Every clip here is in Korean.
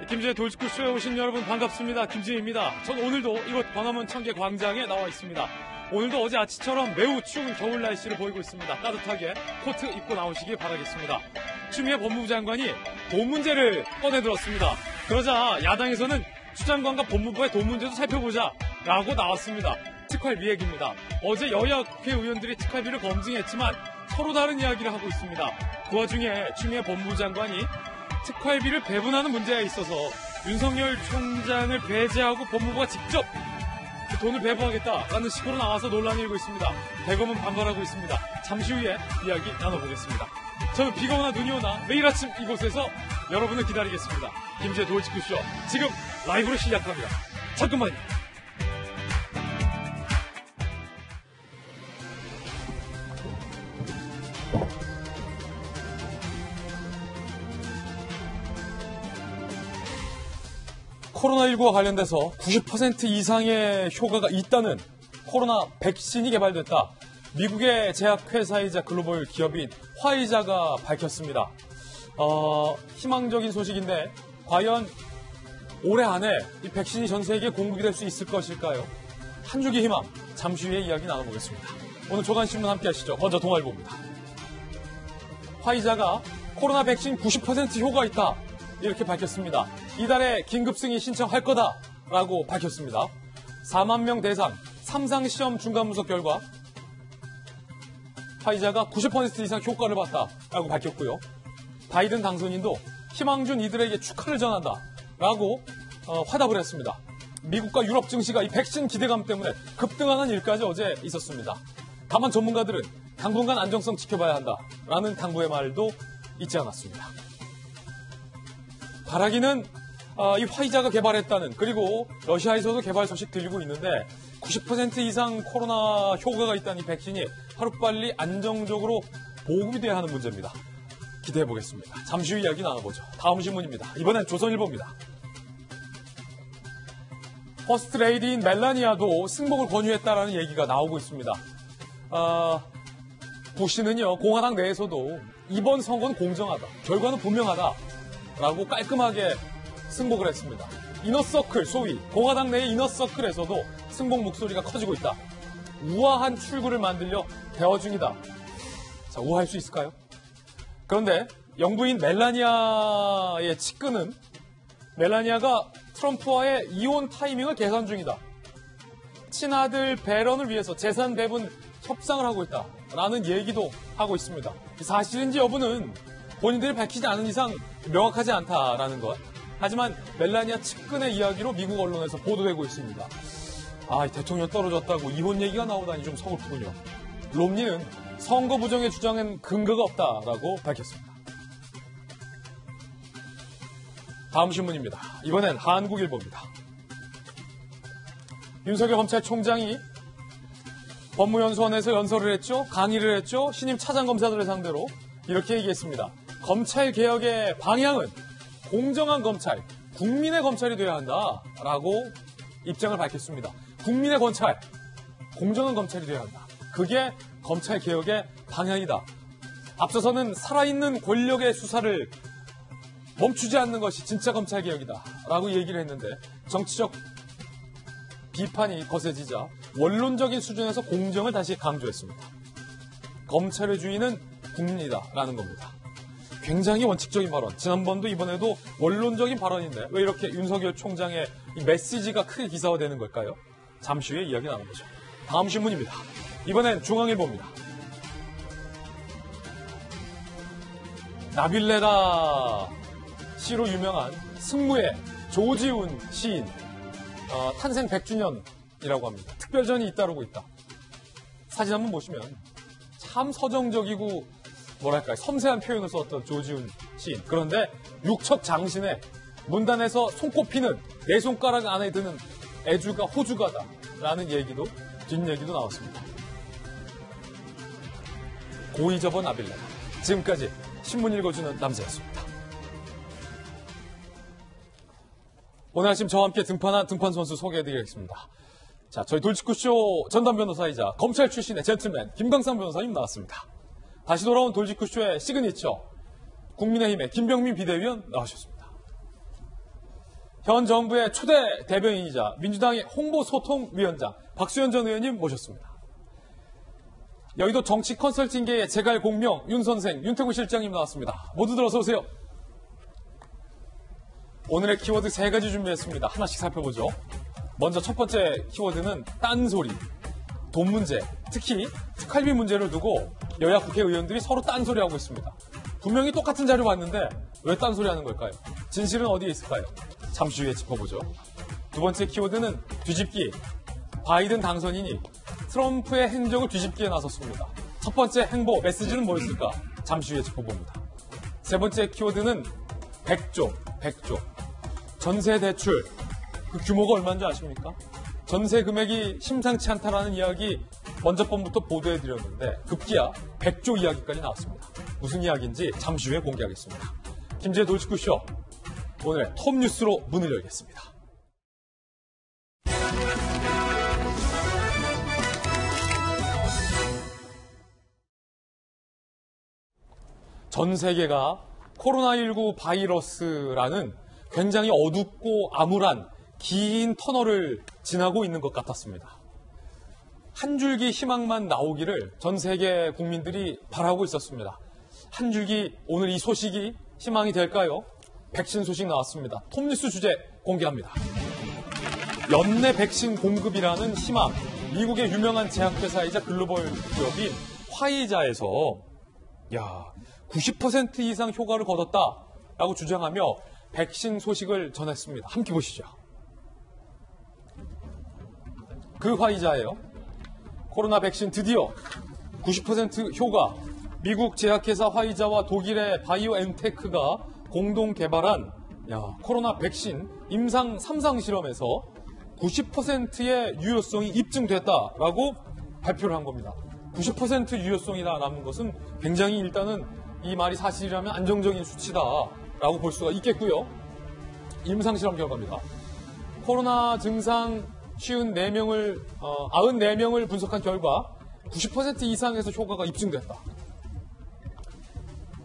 김지의 돌직구쇼에 오신 여러분 반갑습니다. 김지혜입니다. 전 오늘도 이곳 광화문 청계광장에 나와 있습니다. 오늘도 어제 아침처럼 매우 추운 겨울 날씨를 보이고 있습니다. 따뜻하게 코트 입고 나오시기 바라겠습니다. 추미애 법무부 장관이 돈 문제를 꺼내들었습니다. 그러자 야당에서는 추 장관과 법무부의 돈 문제도 살펴보자 라고 나왔습니다. 특활비 얘기입니다. 어제 여야 국회의원들이 특활비를 검증했지만 서로 다른 이야기를 하고 있습니다. 그 와중에 추미애 법무부 장관이 특활비를 배분하는 문제에 있어서 윤석열 총장을 배제하고 법무부가 직접 그 돈을 배부하겠다라는 식으로 나와서 논란이 일고 있습니다. 대검은 반발하고 있습니다. 잠시 후에 이야기 나눠보겠습니다. 저는 비가 오나 눈이 오나 매일 아침 이곳에서 여러분을 기다리겠습니다. 김지의 돌직구쇼 지금 라이브로 시작합니다. 잠깐만요. 코로나19와 관련돼서 90% 이상의 효과가 있다는 코로나 백신이 개발됐다. 미국의 제약회사이자 글로벌 기업인 화이자가 밝혔습니다. 희망적인 소식인데 과연 올해 안에 이 백신이 전 세계에 공급이 될 수 있을 것일까요? 한 줄기 희망, 잠시 후에 이야기 나눠보겠습니다. 오늘 조간신문 함께 하시죠. 먼저 동아일보입니다. 화이자가 코로나 백신 90% 효과 있다. 이렇게 밝혔습니다. 이달에 긴급승인 신청할 거다라고 밝혔습니다. 4만 명 대상 3상 시험 중간 분석 결과 화이자가 90% 이상 효과를 봤다라고 밝혔고요. 바이든 당선인도 희망준 이들에게 축하를 전한다라고 화답을 했습니다. 미국과 유럽 증시가 이 백신 기대감 때문에 급등하는 일까지 어제 있었습니다. 다만 전문가들은 당분간 안정성 지켜봐야 한다라는 당부의 말도 잊지 않았습니다. 바라기는 이 화이자가 개발했다는, 그리고 러시아에서도 개발 소식 들리고 있는데 90% 이상 코로나 효과가 있다는 이 백신이 하루빨리 안정적으로 보급이 돼야 하는 문제입니다. 기대해보겠습니다. 잠시 후 이야기 나눠보죠. 다음 신문입니다. 이번엔 조선일보입니다. 퍼스트 레이디인 멜라니아도 승복을 권유했다라는 얘기가 나오고 있습니다. 부시는요, 공화당 내에서도 이번 선거는 공정하다, 결과는 분명하다 라고 깔끔하게 승복을 했습니다. 이너서클, 소위 공화당 내의 이너서클에서도 승복 목소리가 커지고 있다. 우아한 출구를 만들려 대화 중이다. 자, 우아할 수 있을까요? 그런데 영부인 멜라니아의 측근은 멜라니아가 트럼프와의 이혼 타이밍을 계산 중이다. 친아들 배런을 위해서 재산 배분 협상을 하고 있다라는 얘기도 하고 있습니다. 사실인지 여부는 본인들이 밝히지 않은 이상 명확하지 않다라는 것. 하지만 멜라니아 측근의 이야기로 미국 언론에서 보도되고 있습니다. 대통령 떨어졌다고 이혼 얘기가 나오다니 좀 서글프군요. 롬니는 선거 부정의 주장엔 근거가 없다라고 밝혔습니다. 다음 신문입니다. 이번엔 한국일보입니다. 윤석열 검찰총장이 법무연수원에서 연설을 했죠. 강의를 했죠. 신임 차장검사들을 상대로 이렇게 얘기했습니다. 검찰 개혁의 방향은 공정한 검찰, 국민의 검찰이 되어야 한다라고 입장을 밝혔습니다. 국민의 검찰, 공정한 검찰이 되어야 한다. 그게 검찰 개혁의 방향이다. 앞서서는 살아있는 권력의 수사를 멈추지 않는 것이 진짜 검찰 개혁이다라고 얘기를 했는데 정치적 비판이 거세지자 원론적인 수준에서 공정을 다시 강조했습니다. 검찰의 주인은 국민이다라는 겁니다. 굉장히 원칙적인 발언. 지난번도 이번에도 원론적인 발언인데 왜 이렇게 윤석열 총장의 이 메시지가 크게 기사화되는 걸까요? 잠시 후에 이야기 나눠보죠. 다음 신문입니다. 이번엔 중앙일보입니다. 나빌레라 시로 유명한 승무의 조지훈 시인 탄생 100주년이라고 합니다. 특별전이 잇따르고 있다. 사진 한번 보시면 참 서정적이고 뭐랄까요, 섬세한 표현을 썼던 조지훈 시인. 그런데 육척 장신의 문단에서 손꼽히는 내 손가락 안에 드는 애주가 호주가다라는 얘기도, 뒷얘기도 나왔습니다. 고이 접은 나빌레라. 지금까지 신문 읽어주는 남자였습니다. 오늘 아침 저와 함께 등판한 등판 선수 소개해드리겠습니다. 자, 저희 돌직구쇼 전담 변호사이자 검찰 출신의 젠틀맨 김광삼 변호사님 나왔습니다. 다시 돌아온 돌직구쇼의 시그니처 국민의힘의 김병민 비대위원 나오셨습니다. 현 정부의 초대 대변인이자 민주당의 홍보소통위원장 박수현 전 의원님 모셨습니다. 여의도 정치 컨설팅계의 제갈 공명 윤 선생, 윤태구 실장님 나왔습니다. 모두들 어서 오세요. 오늘의 키워드 3가지 준비했습니다. 하나씩 살펴보죠. 먼저 첫 번째 키워드는 딴소리, 돈 문제, 특히 특활비 문제를 두고 여야 국회의원들이 서로 딴소리하고 있습니다. 분명히 똑같은 자료 봤는데 왜 딴소리하는 걸까요? 진실은 어디에 있을까요? 잠시 후에 짚어보죠. 두 번째 키워드는 뒤집기, 바이든 당선인이 트럼프의 행적을 뒤집기에 나섰습니다. 첫 번째 행보 메시지는 뭐였을까? 잠시 후에 짚어봅니다. 세 번째 키워드는 100조. 전세 대출, 그 규모가 얼마인지 아십니까? 전세 금액이 심상치 않다라는 이야기 먼저 번부터 보도해드렸는데 급기야 100조 이야기까지 나왔습니다. 무슨 이야기인지 잠시 후에 공개하겠습니다. 김재의 돌직구쇼, 오늘의 톱뉴스로 문을 열겠습니다. 전 세계가 코로나19 바이러스라는 굉장히 어둡고 암울한 긴 터널을 지나고 있는 것 같았습니다. 한 줄기 희망만 나오기를 전 세계 국민들이 바라고 있었습니다. 한 줄기, 오늘 이 소식이 희망이 될까요? 백신 소식 나왔습니다. 톱뉴스 주제 공개합니다. 연내 백신 공급이라는 희망, 미국의 유명한 제약회사이자 글로벌 기업인 화이자에서 90% 이상 효과를 거뒀다라고 주장하며 백신 소식을 전했습니다. 함께 보시죠. 그 화이자예요. 코로나 백신 드디어 90% 효과. 미국 제약회사 화이자와 독일의 바이오엔테크가 공동 개발한 코로나 백신 임상 3상 실험에서 90%의 유효성이 입증됐다라고 발표를 한 겁니다. 90% 유효성이다 남은 것은 굉장히 일단은 이 말이 사실이라면 안정적인 수치다라고 볼 수가 있겠고요. 임상 실험 결과입니다. 코로나 증상 94명을 분석한 결과 90% 이상에서 효과가 입증됐다.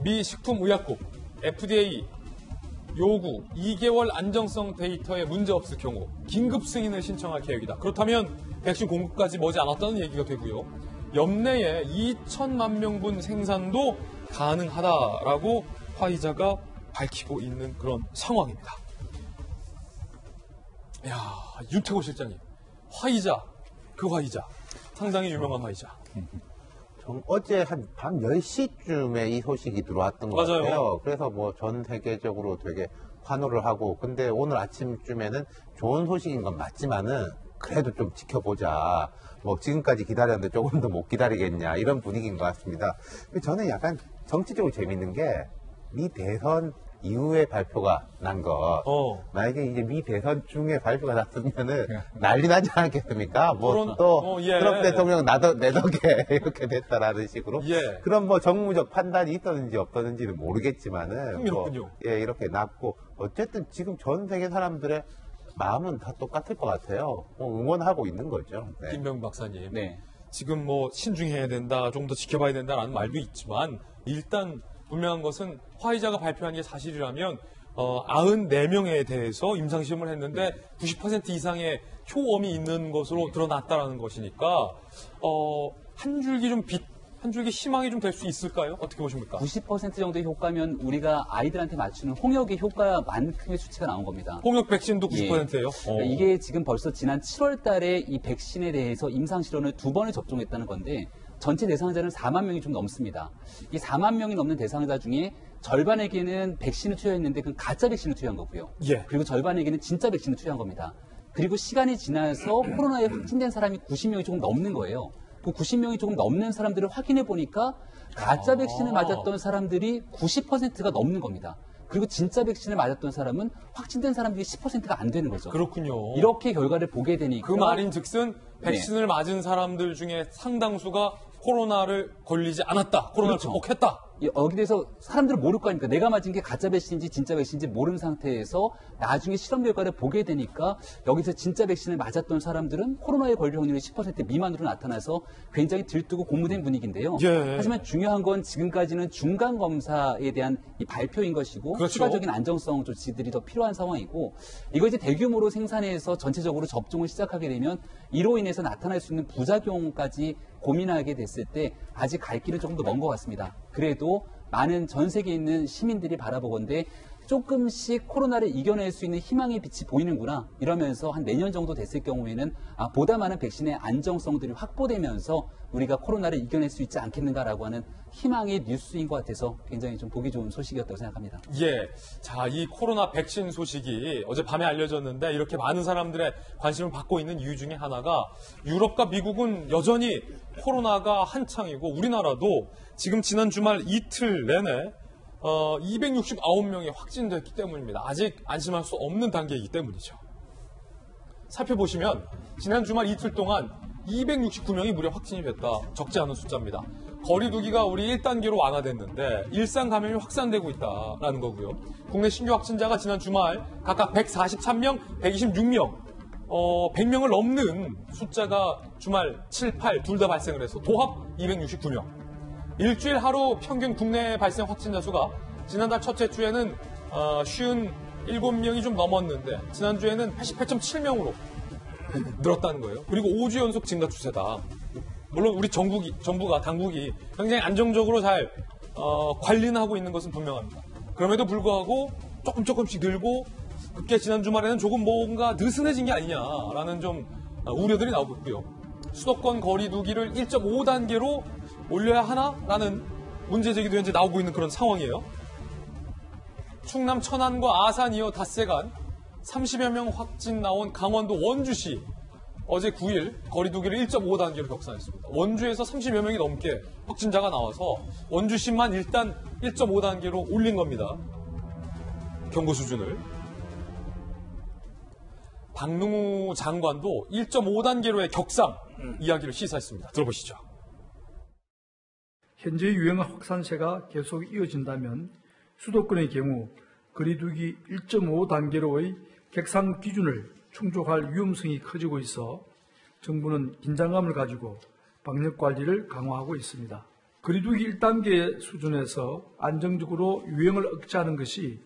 미 식품의약국 FDA 요구 2개월 안정성 데이터에 문제없을 경우 긴급 승인을 신청할 계획이다. 그렇다면 백신 공급까지 머지 않았다는 얘기가 되고요. 연내에 2천만 명분 생산도 가능하다라고 화이자가 밝히고 있는 그런 상황입니다. 윤태구 실장님, 화이자, 그 화이자, 상당히 유명한 화이자. 어제 한 밤 10시쯤에 이 소식이 들어왔던 것 맞아요. 같아요. 그래서 뭐 전 세계적으로 되게 환호를 하고, 근데 오늘 아침쯤에는 좋은 소식인 건 맞지만은 그래도 좀 지켜보자. 뭐 지금까지 기다렸는데 조금 더 못 기다리겠냐, 이런 분위기인 것 같습니다. 저는 약간 정치적으로 재밌는 게 미 대선 이후에 발표가 난 것. 만약에 이제 미 대선 중에 발표가 났으면은 난리 나지 않겠습니까? 트럼프 대통령 내 덕에 이렇게 됐다라는 식으로. 그럼 뭐 정무적 판단이 있었는지 없었는지는 모르겠지만은. 흥미롭군요. 이렇게 났고. 어쨌든 지금 전 세계 사람들의 마음은 다 똑같을 것 같아요. 응원하고 있는 거죠. 네. 김병 박사님. 네. 지금 뭐 신중해야 된다, 좀 더 지켜봐야 된다라는 말도 있지만 일단 분명한 것은 화이자가 발표한 게 사실이라면 94명에 대해서 임상시험을 했는데 90% 이상의 효험이 있는 것으로 드러났다라는 것이니까 한 줄기 희망이 좀 될 수 있을까요? 어떻게 보십니까? 90% 정도의 효과면 우리가 아이들한테 맞추는 홍역의 효과만큼의 수치가 나온 겁니다. 홍역 백신도 90%예요? 이게 지금 벌써 지난 7월 달에 이 백신에 대해서 임상실험을 2번을 접종했다는 건데 전체 대상자는 4만 명이 좀 넘습니다. 이 4만 명이 넘는 대상자 중에 절반에게는 백신을 투여했는데 그건 가짜 백신을 투여한 거고요. 그리고 절반에게는 진짜 백신을 투여한 겁니다. 그리고 시간이 지나서 코로나에 확진된 사람이 90명이 조금 넘는 거예요. 그 90명이 조금 넘는 사람들을 확인해 보니까 가짜 백신을 맞았던 사람들이 90%가 넘는 겁니다. 그리고 진짜 백신을 맞았던 사람은 확진된 사람들이 10%가 안 되는 거죠. 그렇군요. 이렇게 결과를 보게 되니까 그 말인 즉슨 백신을 맞은 사람들 중에 상당수가 코로나를 걸리지 않았다. 코로나를 극복했다. 여기 대해서 사람들은 모를 거 아닙니까? 내가 맞은 게 가짜 백신인지 진짜 백신인지 모르는 상태에서 나중에 실험 결과를 보게 되니까 여기서 진짜 백신을 맞았던 사람들은 코로나에 걸릴 확률이 10% 미만으로 나타나서 굉장히 들뜨고 고무된 분위기인데요. 예. 하지만 중요한 건 지금까지는 중간 검사에 대한 이 발표인 것이고 그렇죠. 추가적인 안정성 조치들이 더 필요한 상황이고 이거 이제 대규모로 생산해서 전체적으로 접종을 시작하게 되면 이로 인해서 나타날 수 있는 부작용까지 고민하게 됐을 때 아직 갈 길은 조금 더 먼 것 같습니다. 그래도 많은 전 세계에 있는 시민들이 바라보건대 조금씩 코로나를 이겨낼 수 있는 희망의 빛이 보이는구나 이러면서 한 내년 정도 됐을 경우에는 보다 많은 백신의 안정성들이 확보되면서 우리가 코로나를 이겨낼 수 있지 않겠는가라고 하는 희망의 뉴스인 것 같아서 굉장히 좀 보기 좋은 소식이었다고 생각합니다. 예. 자, 이 코로나 백신 소식이 어젯밤에 알려졌는데 이렇게 많은 사람들의 관심을 받고 있는 이유 중에 하나가 유럽과 미국은 여전히 코로나가 한창이고 우리나라도 지금 지난 주말 이틀 내내 269명이 확진됐기 때문입니다. 아직 안심할 수 없는 단계이기 때문이죠. 살펴보시면 지난 주말 이틀 동안 269명이 무려 확진이 됐다. 적지 않은 숫자입니다. 거리 두기가 우리 1단계로 완화됐는데 일상 감염이 확산되고 있다라는 거고요. 국내 신규 확진자가 지난 주말 각각 143명, 126명, 100명을 넘는 숫자가 주말 7, 8 둘 다 발생을 해서 도합 269명. 일주일 하루 평균 국내 발생 확진자 수가 지난달 첫째 주에는 57명이 좀 넘었는데 지난주에는 88.7명으로 늘었다는 거예요. 그리고 5주 연속 증가 추세다. 물론 우리 정부가 당국이 굉장히 안정적으로 잘 관리는 하고 있는 것은 분명합니다. 그럼에도 불구하고 조금씩 늘고 그게 지난 주말에는 조금 뭔가 느슨해진 게 아니냐라는 좀 우려들이 나오고 있고요. 수도권 거리 두기를 1.5단계로 올려야 하나라는 문제 제기도 현재 나오고 있는 그런 상황이에요. 충남 천안과 아산 이어 닷새간 30여 명 확진 나온 강원도 원주시 어제 9일 거리 두기를 1.5단계로 격상했습니다. 원주에서 30여 명이 넘게 확진자가 나와서 원주시만 일단 1.5단계로 올린 겁니다. 경고 수준을. 박능우 장관도 1.5단계로의 격상 이야기를 시사했습니다. 들어보시죠. 현재 유행 확산세가 계속 이어진다면 수도권의 경우 거리두기 1.5단계로의 격상 기준을 충족할 위험성이 커지고 있어 정부는 긴장감을 가지고 방역 관리를 강화하고 있습니다. 거리두기 1단계 수준에서 안정적으로 유행을 억제하는 것이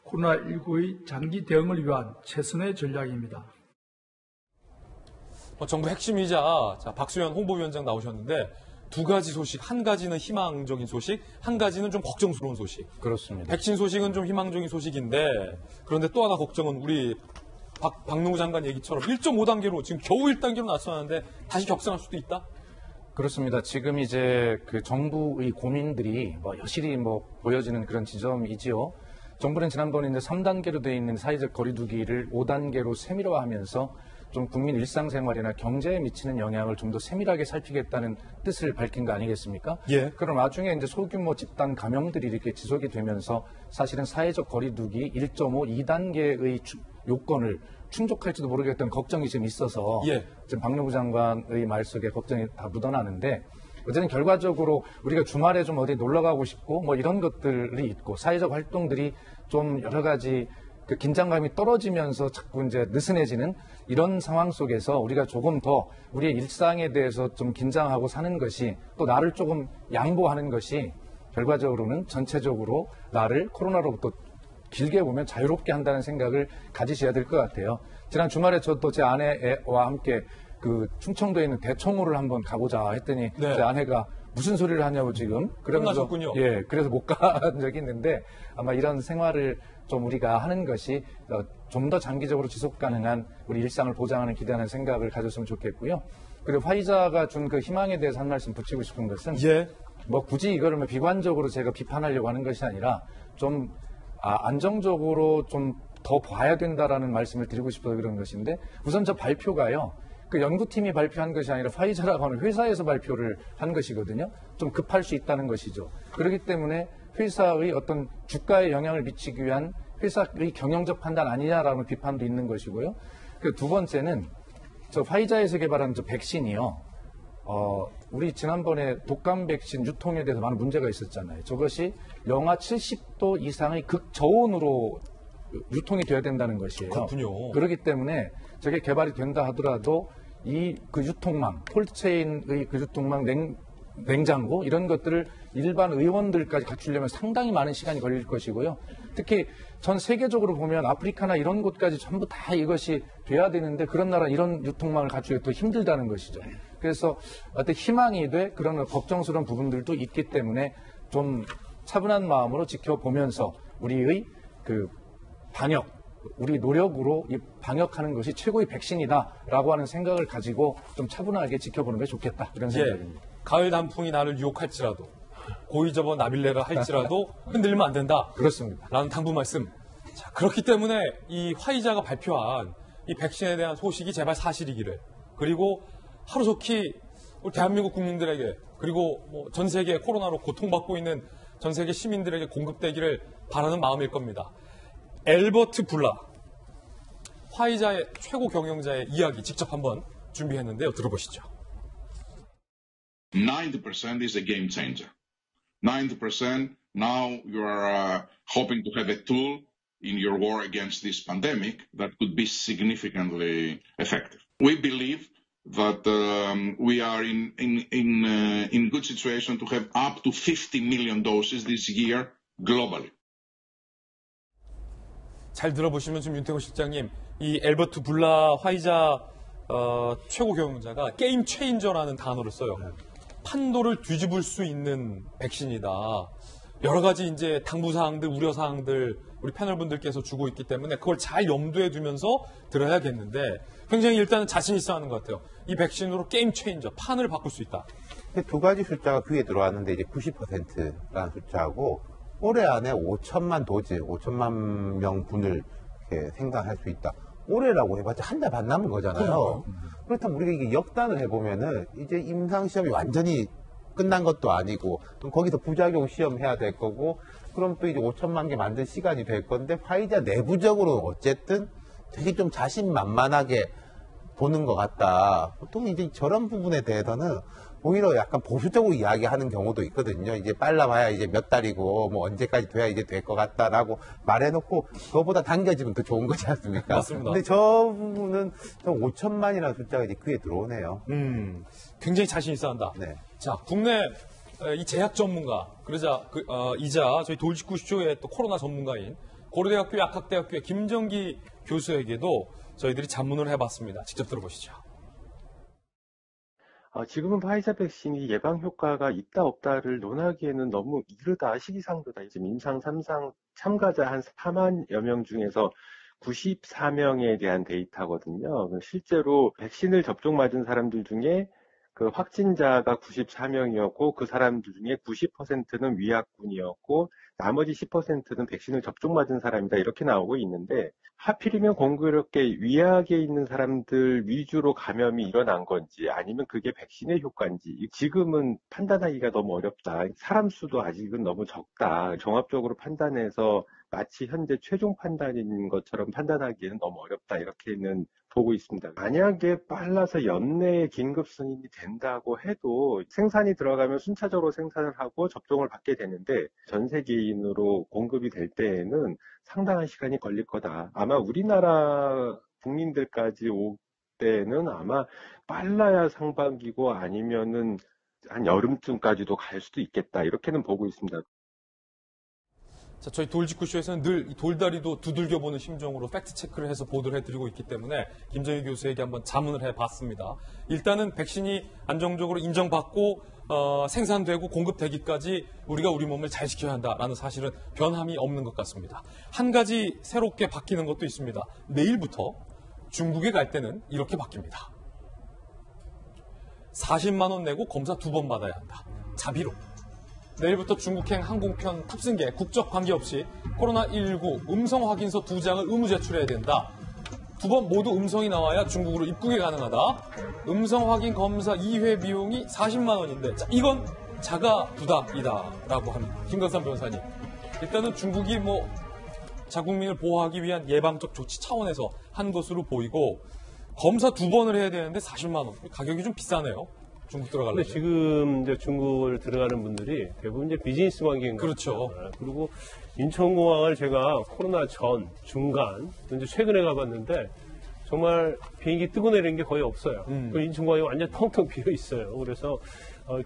코로나19의 장기 대응을 위한 최선의 전략입니다. 정부 핵심이자 박수현 홍보위원장 나오셨는데 두 가지 소식, 한 가지는 희망적인 소식, 한 가지는 좀 걱정스러운 소식. 그렇습니다. 백신 소식은 좀 희망적인 소식인데 그런데 또 하나 걱정은 우리 박능우 장관 얘기처럼 1.5단계로 지금 겨우 1단계로 나서는데 다시 격상할 수도 있다? 그렇습니다. 지금 이제 그 정부의 고민들이 여실히 보여지는 그런 지점이지요. 정부는 지난번에 이제 3단계로 되어 있는 사회적 거리두기를 5단계로 세밀화하면서 좀 국민 일상생활이나 경제에 미치는 영향을 좀 더 세밀하게 살피겠다는 뜻을 밝힌 거 아니겠습니까? 예. 그럼 나중에 이제 소규모 집단 감염들이 이렇게 지속이 되면서 사실은 사회적 거리두기 1.5, 2단계의 요건을 충족할지도 모르겠다는 걱정이 지금 있어서 예. 지금 박능우 장관의 말 속에 걱정이 다 묻어나는데 어제는 결과적으로 우리가 주말에 좀 어디 놀러 가고 싶고 이런 것들이 있고 사회적 활동들이 좀 여러 가지 그 긴장감이 떨어지면서 자꾸 이제 느슨해지는 이런 상황 속에서 우리가 조금 더 우리의 일상에 대해서 좀 긴장하고 사는 것이 또 나를 조금 양보하는 것이 결과적으로는 전체적으로 나를 코로나로부터 길게 보면 자유롭게 한다는 생각을 가지셔야 될 것 같아요. 지난 주말에 저도 제 아내와 함께 그 충청도에 있는 대청호를 한번 가보자 했더니 네. 제 아내가 무슨 소리를 하냐고 지금 그러면서 끝나셨군요. 예, 그래서 못 간 적이 있는데 아마 이런 생활을 좀 우리가 하는 것이 좀 더 장기적으로 지속 가능한 우리 일상을 보장하는 기대하는 생각을 가졌으면 좋겠고요. 그리고 화이자가 준 그 희망에 대해서 한 말씀 붙이고 싶은 것은 예. 굳이 이거를 비관적으로 제가 비판하려고 하는 것이 아니라 좀 안정적으로 좀 더 봐야 된다라는 말씀을 드리고 싶어서 그런 것인데 우선 저 발표가요. 그 연구팀이 발표한 것이 아니라 화이자라고 하는 회사에서 발표를 한 것이거든요. 좀 급할 수 있다는 것이죠. 그렇기 때문에 회사의 어떤 주가에 영향을 미치기 위한 회사의 경영적 판단 아니냐라는 비판도 있는 것이고요. 그 두 번째는 저 화이자에서 개발한 저 백신이요. 우리 지난번에 독감 백신 유통에 대해서 많은 문제가 있었잖아요. 저것이 영하 70도 이상의 극저온으로 유통이 되어야 된다는 것이에요. 그렇군요. 그렇기 때문에 저게 개발이 된다 하더라도 그 유통망, 콜드체인의 그 유통망, 냉장고 이런 것들을 일반 의원들까지 갖추려면 상당히 많은 시간이 걸릴 것이고요. 특히 전 세계적으로 보면 아프리카나 이런 곳까지 전부 다 이것이 돼야 되는데 그런 나라 이런 유통망을 갖추기가 더 힘들다는 것이죠. 그래서 어떤 희망이 돼 그런 걱정스러운 부분들도 있기 때문에 좀 차분한 마음으로 지켜보면서 우리의 그 방역, 우리 노력으로 이 방역하는 것이 최고의 백신이다라고 하는 생각을 가지고 좀 차분하게 지켜보는 게 좋겠다 이런 생각입니다. 가을 단풍이 나를 유혹할지라도 고이 접어 나빌레가 할지라도 흔들리면 안 된다. 그렇습니다. 라는 당부 말씀. 자, 그렇기 때문에 이 화이자가 발표한 이 백신에 대한 소식이 제발 사실이기를, 그리고 하루속히 우리 대한민국 국민들에게, 그리고 뭐 전 세계 코로나로 고통받고 있는 전 세계 시민들에게 공급되기를 바라는 마음일 겁니다. 엘버트 불라, 화이자의 최고 경영자의 이야기 직접 한번 준비했는데요. 들어보시죠. 90% is a game changer. 90% now you are hoping to have a tool in your war against this pandemic that could be significantly effective. We believe that we are in good situation to have up to 50 million doses this year globally. 잘 들어보시면 지금 윤태호 실장님, 이 엘버트 불라 화이자 최고 경영자가 게임 체인저라는 단어를 써요. 판도를 뒤집을 수 있는 백신이다. 여러 가지 이제 당부사항들, 우려사항들 우리 패널분들께서 주고 있기 때문에 그걸 잘 염두에 두면서 들어야겠는데 굉장히 일단은 자신 있어 하는 것 같아요. 이 백신으로 게임 체인저, 판을 바꿀 수 있다. 두 가지 숫자가 귀에 들어왔는데 이제 90%라는 숫자하고 올해 안에 5천만 도즈, 5천만 명분을 이렇게 생산할 수 있다. 올해라고 해봤자 한 달 반 남은 거잖아요. 그렇다면 우리가 이게 역단을 해보면은 이제 임상시험이 완전히 끝난 것도 아니고 또 거기서 부작용 시험 해야 될 거고 그럼 또 이제 5천만 개 만들 시간이 될 건데 화이자 내부적으로 어쨌든 되게 좀 자신만만하게 보는 것 같다. 보통 이제 저런 부분에 대해서는 오히려 약간 보수적으로 이야기하는 경우도 있거든요. 이제 빨라봐야 이제 몇 달이고 뭐 언제까지 돼야 이제 될 것 같다라고 말해놓고 그거보다 당겨지면 더 좋은 거지 않습니까? 맞습니다. 근데 저 부분은 5천만이라는 숫자가 이제 귀에 들어오네요. 굉장히 자신 있어 한다. 네. 자, 국내 이 제약 전문가, 이자 저희 돌직구쇼의 또 코로나 전문가인 고려대학교 약학대학교의 김정기 교수에게도 저희들이 자문을 해봤습니다. 직접 들어보시죠. 지금은 화이자 백신이 예방 효과가 있다 없다를 논하기에는 너무 이르다, 시기상조다. 지금 임상 3상 참가자 한 4만여 명 중에서 94명에 대한 데이터거든요. 실제로 백신을 접종 맞은 사람들 중에 그 확진자가 94명이었고 그 사람들 중에 90%는 위약군이었고 나머지 10%는 백신을 접종 맞은 사람이다 이렇게 나오고 있는데 하필이면 공교롭게 위약에 있는 사람들 위주로 감염이 일어난 건지 아니면 그게 백신의 효과인지 지금은 판단하기가 너무 어렵다. 사람 수도 아직은 너무 적다. 종합적으로 판단해서 마치 현재 최종 판단인 것처럼 판단하기에는 너무 어렵다. 이렇게는 보고 있습니다. 만약에 빨라서 연내에 긴급 승인이 된다고 해도 생산이 들어가면 순차적으로 생산을 하고 접종을 받게 되는데 전 세계인으로 공급이 될 때에는 상당한 시간이 걸릴 거다. 아마 우리나라 국민들까지 올 때는 아마 빨라야 상반기고 아니면은 한 여름쯤까지도 갈 수도 있겠다. 이렇게는 보고 있습니다. 자, 저희 돌직구쇼에서는 늘 이 돌다리도 두들겨보는 심정으로 팩트체크를 해서 보도를 해드리고 있기 때문에 김정희 교수에게 한번 자문을 해봤습니다. 일단은 백신이 안정적으로 인정받고 생산되고 공급되기까지 우리가 우리 몸을 잘 지켜야 한다라는 사실은 변함이 없는 것 같습니다. 한 가지 새롭게 바뀌는 것도 있습니다. 내일부터 중국에 갈 때는 이렇게 바뀝니다. 40만 원 내고 검사 2번 받아야 한다. 자비로. 내일부터 중국행 항공편 탑승객 국적 관계없이 코로나19 음성 확인서 2장을 의무 제출해야 된다. 2번 모두 음성이 나와야 중국으로 입국이 가능하다. 음성 확인 검사 2회 비용이 40만 원인데 이건 자가 부담이다라고 합니다. 김광삼 변호사님. 일단은 중국이 자국민을 보호하기 위한 예방적 조치 차원에서 한 것으로 보이고 검사 2번을 해야 되는데 40만 원. 가격이 좀 비싸네요. 중국 근데 들어가려면. 지금 이제 중국을 들어가는 분들이 대부분 이제 비즈니스 관계인 것 그렇죠. 같아요. 그리고 인천공항을 제가 코로나 전, 중간, 이제 최근에 가봤는데 정말 비행기 뜨고 내리는 게 거의 없어요. 그 인천공항이 완전 텅텅 비어 있어요. 그래서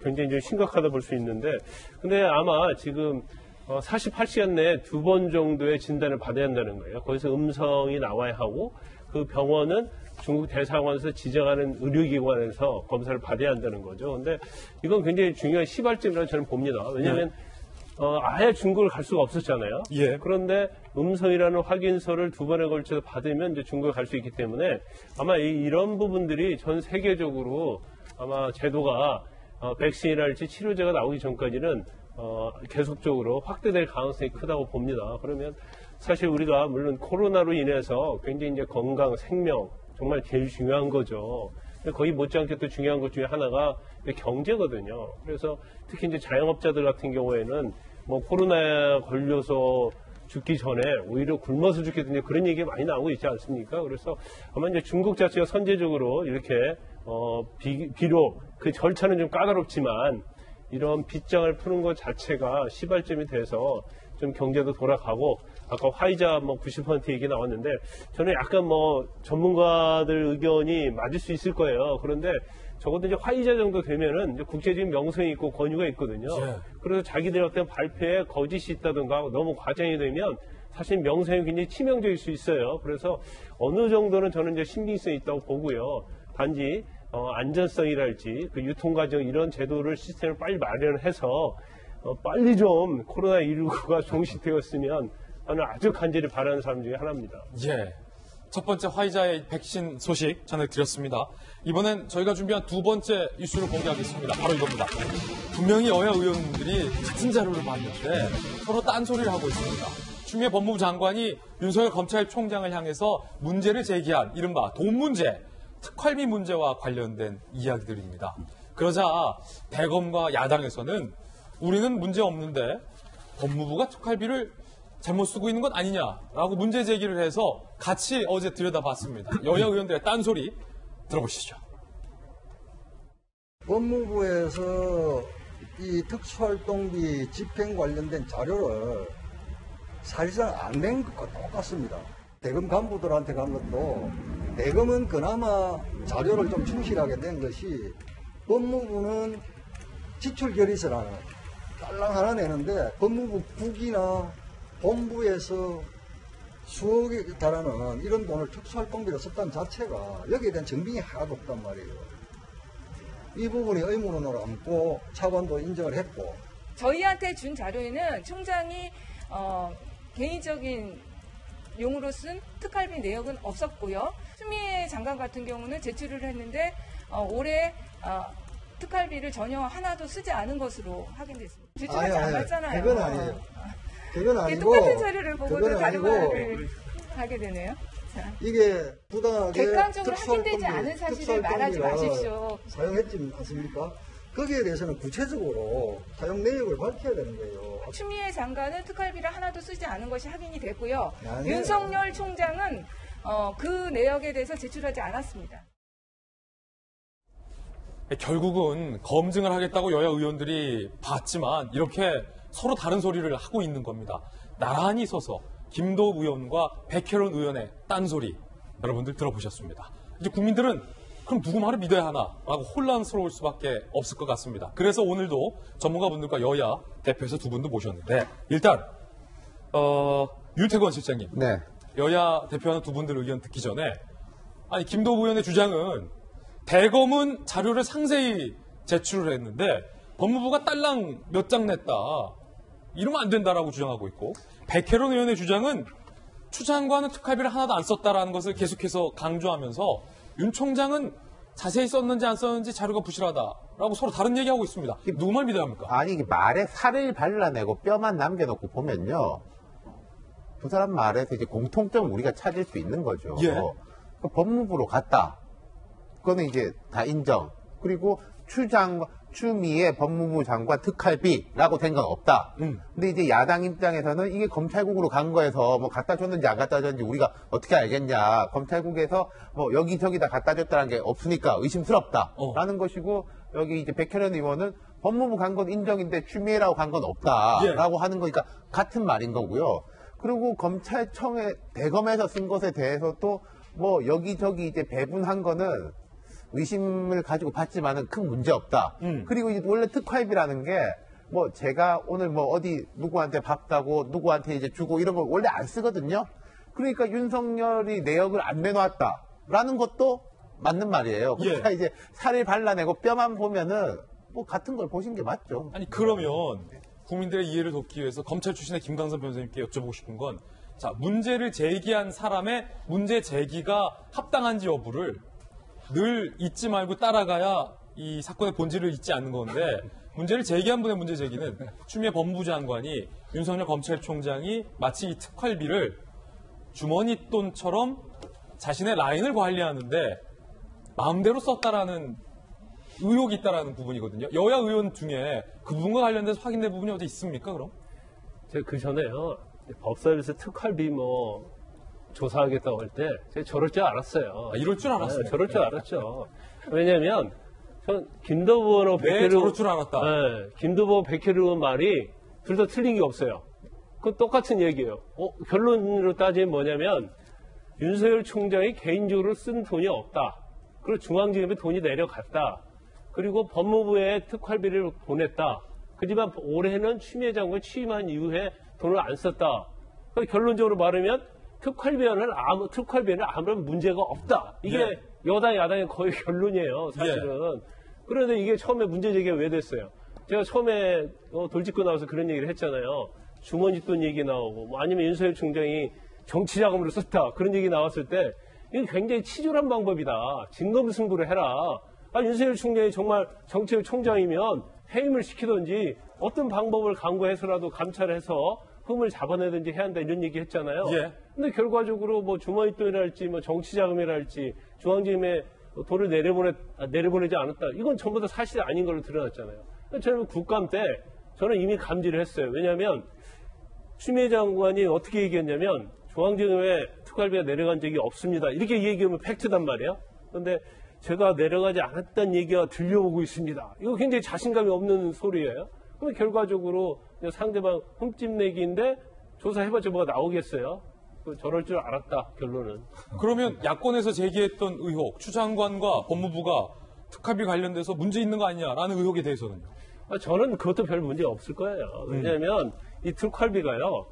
굉장히 좀 심각하다 볼 수 있는데, 근데 아마 지금 48시간 내에 2번 정도의 진단을 받아야 한다는 거예요. 거기서 음성이 나와야 하고 그 병원은 중국 대사관에서 지정하는 의료기관에서 검사를 받아야 한다는 거죠. 근데 이건 굉장히 중요한 시발점이라고 저는 봅니다. 왜냐하면 아예 중국을 갈 수가 없었잖아요. 예. 그런데 음성이라는 확인서를 2번에 걸쳐서 받으면 이제 중국을 갈 수 있기 때문에 아마 이런 부분들이 전 세계적으로 아마 제도가 백신이랄지 치료제가 나오기 전까지는 계속적으로 확대될 가능성이 크다고 봅니다. 그러면 사실 우리가 물론 코로나로 인해서 굉장히 이제 건강, 생명 정말 제일 중요한 거죠. 거의 못지않게 또 중요한 것 중에 하나가 경제거든요. 그래서 특히 이제 자영업자들 같은 경우에는 뭐 코로나에 걸려서 죽기 전에 오히려 굶어서 죽겠든지 그런 얘기가 많이 나오고 있지 않습니까? 그래서 아마 이제 중국 자체가 선제적으로 이렇게 비록 그 절차는 좀 까다롭지만 이런 빗장을 푸는 것 자체가 시발점이 돼서 좀 경제도 돌아가고 아까 화이자 뭐 90% 얘기 나왔는데 저는 약간 뭐 전문가들 의견이 맞을 수 있을 거예요. 그런데 적어도 이제 화이자 정도 되면은 이제 국제적인 명성이 있고 권유가 있거든요. 예. 그래서 자기들 어떤 발표에 거짓이 있다든가 너무 과장이 되면 사실 명성이 굉장히 치명적일 수 있어요. 그래서 어느 정도는 저는 이제 신빙성이 있다고 보고요. 단지 안전성이랄지 그 유통과정 이런 제도를 시스템을 빨리 마련해서 빨리 좀 코로나19가 종식되었으면 저는 아주 간절히 바라는 사람 중에 하나입니다. 예. 첫 번째 화이자의 백신 소식 전해드렸습니다. 이번엔 저희가 준비한 두 번째 이슈를 공개하겠습니다. 바로 이겁니다. 분명히 여야 의원들이 같은 자료를 봤는데 서로 딴소리를 하고 있습니다. 추미애 법무부 장관이 윤석열 검찰총장을 향해서 문제를 제기한 이른바 돈 문제, 특활비 문제와 관련된 이야기들입니다. 그러자 대검과 야당에서는 우리는 문제 없는데 법무부가 특활비를 잘못 쓰고 있는 것 아니냐라고 문제 제기를 해서 같이 어제 들여다봤습니다. 여야 의원들의 딴소리 들어보시죠. 법무부에서 이 특수활동비 집행 관련된 자료를 사실상 안 낸 것과 똑같습니다. 대검 간부들한테 간 것도 대검은 그나마 자료를 좀 충실하게 낸 것이 법무부는 지출결의서라는 딸랑 하나 내는데 법무부 국이나 본부에서 수억에 달하는 이런 돈을 특수활동비로 썼다는 자체가 여기에 대한 증빙이 하나도 없단 말이에요. 이 부분이 의문으로 남고 차관도 인정을 했고 저희한테 준 자료에는 총장이 개인적인 용으로 쓴 특활비 내역은 없었고요. 추미애 장관 같은 경우는 제출을 했는데 올해 특활비를 전혀 하나도 쓰지 않은 것으로 확인됐습니다. 제출하지 않았잖아요. 그건 아니에요. 그건 아니고 똑같은 자료를 보고도 다른 말을 하게 되네요. 자. 이게 부당하게 객관적으로 확인되지 않은 사실을 말하지 마십시오. 사용했지 않습니까? 거기에 대해서는 구체적으로 사용 내역을 밝혀야 되는 거예요. 추미애 장관은 특활비를 하나도 쓰지 않은 것이 확인이 됐고요. 아니에요. 윤석열 총장은 그 내역에 대해서 제출하지 않았습니다. 결국은 검증을 하겠다고 여야 의원들이 봤지만 이렇게 서로 다른 소리를 하고 있는 겁니다. 나란히 서서 김도읍 의원과 백혜론 의원의 딴소리 여러분들 들어보셨습니다. 이제 국민들은 그럼 누구 말을 믿어야 하나라고 혼란스러울 수밖에 없을 것 같습니다. 그래서 오늘도 전문가분들과 여야 대표에서 두 분도 모셨는데 일단 윤태권 실장님, 네. 여야 대표하는 두 분들 의견 듣기 전에 아니 김도읍 의원의 주장은 대검은 자료를 상세히 제출을 했는데 법무부가 딸랑 몇 장 냈다. 이러면 안 된다라고 주장하고 있고 백혜론 의원의 주장은 추 장관은 특활비를 하나도 안 썼다라는 것을 계속해서 강조하면서 윤 총장은 자세히 썼는지 안 썼는지 자료가 부실하다라고 서로 다른 얘기하고 있습니다. 누구 말 믿어야 합니까? 아니, 이게 말에 살을 발라내고 뼈만 남겨놓고 보면요. 두 사람 말에서 이제 공통점 우리가 찾을 수 있는 거죠. 예. 법무부로 갔다. 그거는 이제 다 인정. 그리고 추미애 법무부 장관 특활비라고 된 건 없다. 근데 이제 야당 입장에서는 이게 검찰국으로 간 거에서 뭐 갖다 줬는지 안 갖다 줬는지 우리가 어떻게 알겠냐. 검찰국에서 뭐 여기저기 다 갖다 줬다는 게 없으니까 의심스럽다라는 것이고, 여기 이제 백혜련 의원은 법무부 간 건 인정인데 추미애라고 간 건 없다라고 하는 거니까 같은 말인 거고요. 그리고 검찰청에 대검에서 쓴 것에 대해서도 뭐 여기저기 이제 배분한 거는 의심을 가지고 봤지만은 큰 문제 없다. 그리고 이제 원래 특활비라는 게 뭐 제가 오늘 뭐 어디 누구한테 밥 사고 누구한테 이제 주고 이런 걸 원래 안 쓰거든요. 그러니까 윤석열이 내역을 안 내놓았다라는 것도 맞는 말이에요. 그러니까 이제 살을 발라내고 뼈만 보면은 뭐 같은 걸 보신 게 맞죠. 아니 그러면 국민들의 이해를 돕기 위해서 검찰 출신의 김강선 변호사님께 여쭤보고 싶은 건, 자, 문제를 제기한 사람의 문제 제기가 합당한지 여부를 늘 잊지 말고 따라가야 이 사건의 본질을 잊지 않는 건데, 문제를 제기한 분의 문제 제기는 추미애 법무부 장관이 윤석열 검찰총장이 마치 이 특활비를 주머니 돈처럼 자신의 라인을 관리하는데 마음대로 썼다라는 의혹이 있다라는 부분이거든요. 여야 의원 중에 그 부분과 관련돼서 확인된 부분이 어디 있습니까, 그럼? 제가 그 전에요, 법사위에서 특활비 뭐 조사하겠다고 할 때 제가 저럴 줄 알았어요. 아, 이럴 줄 알았어요. 네, 저럴 줄 알았죠. 왜냐면 전 김도부하고 백혜련, 저럴 줄 알았다. 네, 김도부 백혜련 말이 둘 다 틀린 게 없어요. 그건 똑같은 얘기예요. 결론으로 따지면 뭐냐면 윤석열 총장이 개인적으로 쓴 돈이 없다. 그리고 중앙지검에 돈이 내려갔다. 그리고 법무부에 특활비를 보냈다. 하지만 올해는 추미애 장관 취임한 이후에 돈을 안 썼다. 결론적으로 말하면 특활비에는 아무런 문제가 없다. 이게 여당, 야당의 거의 결론이에요, 사실은. 그런데 이게 처음에 문제 제기가 왜 됐어요? 제가 처음에 돌직구 나와서 그런 얘기를 했잖아요. 주머니 돈 얘기 나오고, 뭐 아니면 윤석열 총장이 정치 자금으로 썼다. 그런 얘기 나왔을 때, 이건 굉장히 치졸한 방법이다. 진검승부를 해라. 윤석열 총장이 정말 정치의 총장이면 해임을 시키든지 어떤 방법을 강구해서라도 감찰해서 흠을 잡아내든지 해야 한다, 이런 얘기 했잖아요. 근데 결과적으로 뭐 주머니 돈이랄지 뭐 정치 자금이랄지 중앙지검에 돈을 내려보내지 않았다. 이건 전부 다 사실이 아닌 걸로 드러났잖아요. 저는 국감 때 저는 이미 감지를 했어요. 왜냐하면 추미애 장관이 어떻게 얘기했냐면 중앙지검에 특활비가 내려간 적이 없습니다. 이렇게 얘기하면 팩트단 말이에요. 그런데 제가 내려가지 않았다는 얘기가 들려오고 있습니다. 이거 굉장히 자신감이 없는 소리예요. 그럼 결과적으로 상대방 흠집내기인데 조사해봤자 뭐가 나오겠어요? 저럴 줄 알았다, 결론은. 그러면 야권에서 제기했던 의혹, 추 장관과 법무부가 특활비 관련돼서 문제 있는 거 아니냐라는 의혹에 대해서는요? 저는 그것도 별 문제 없을 거예요. 왜냐하면 이 특활비가요,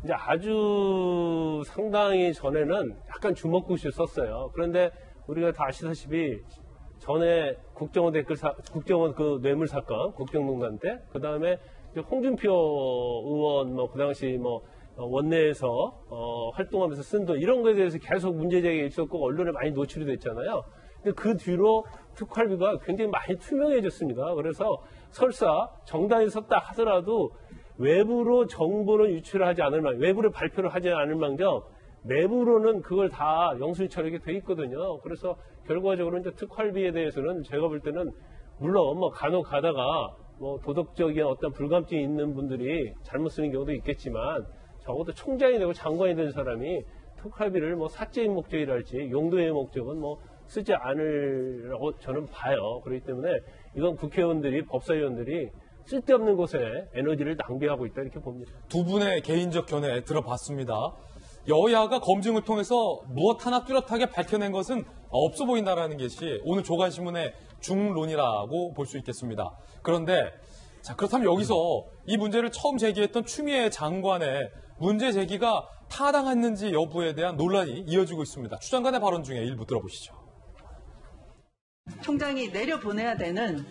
이제 아주 상당히 전에는 약간 주먹구실 썼어요. 그런데 우리가 다 아시다시피 전에 국정원 그 뇌물 사건, 국정농단 때, 그 다음에 홍준표 의원 그 당시 원내에서 활동하면서 쓴 돈, 이런 거에 대해서 계속 문제제기가 있었고 언론에 많이 노출이 됐잖아요. 근데 그 뒤로 특활비가 굉장히 많이 투명해졌습니다. 그래서 설사 정당이 썼다 하더라도 외부로 정보는 유출하지 않을 망정, 외부로 발표를 하지 않을 망정 내부로는 그걸 다 영수증 처리가 돼 있거든요. 그래서 결과적으로 이제 특활비에 대해서는 제가 볼 때는 물론 간혹 가다가 도덕적인 어떤 불감증이 있는 분들이 잘못 쓰는 경우도 있겠지만 적어도 총장이 되고 장관이 된 사람이 특활비를 사적인 목적이랄지 용도의 목적은 쓰지 않으라고 저는 봐요. 그렇기 때문에 이건 국회의원들이, 법사위원들이 쓸데없는 곳에 에너지를 낭비하고 있다, 이렇게 봅니다. 두 분의 개인적 견해 들어봤습니다. 여야가 검증을 통해서 무엇 하나 뚜렷하게 밝혀낸 것은 없어 보인다라는 것이 오늘 조간신문의 중론이라고 볼 수 있겠습니다. 그런데 자, 그렇다면 여기서 이 문제를 처음 제기했던 추미애 장관의 문제 제기가 타당했는지 여부에 대한 논란이 이어지고 있습니다. 추 장관의 발언 중에 일부 들어보시죠. 총장이 내려보내야 되는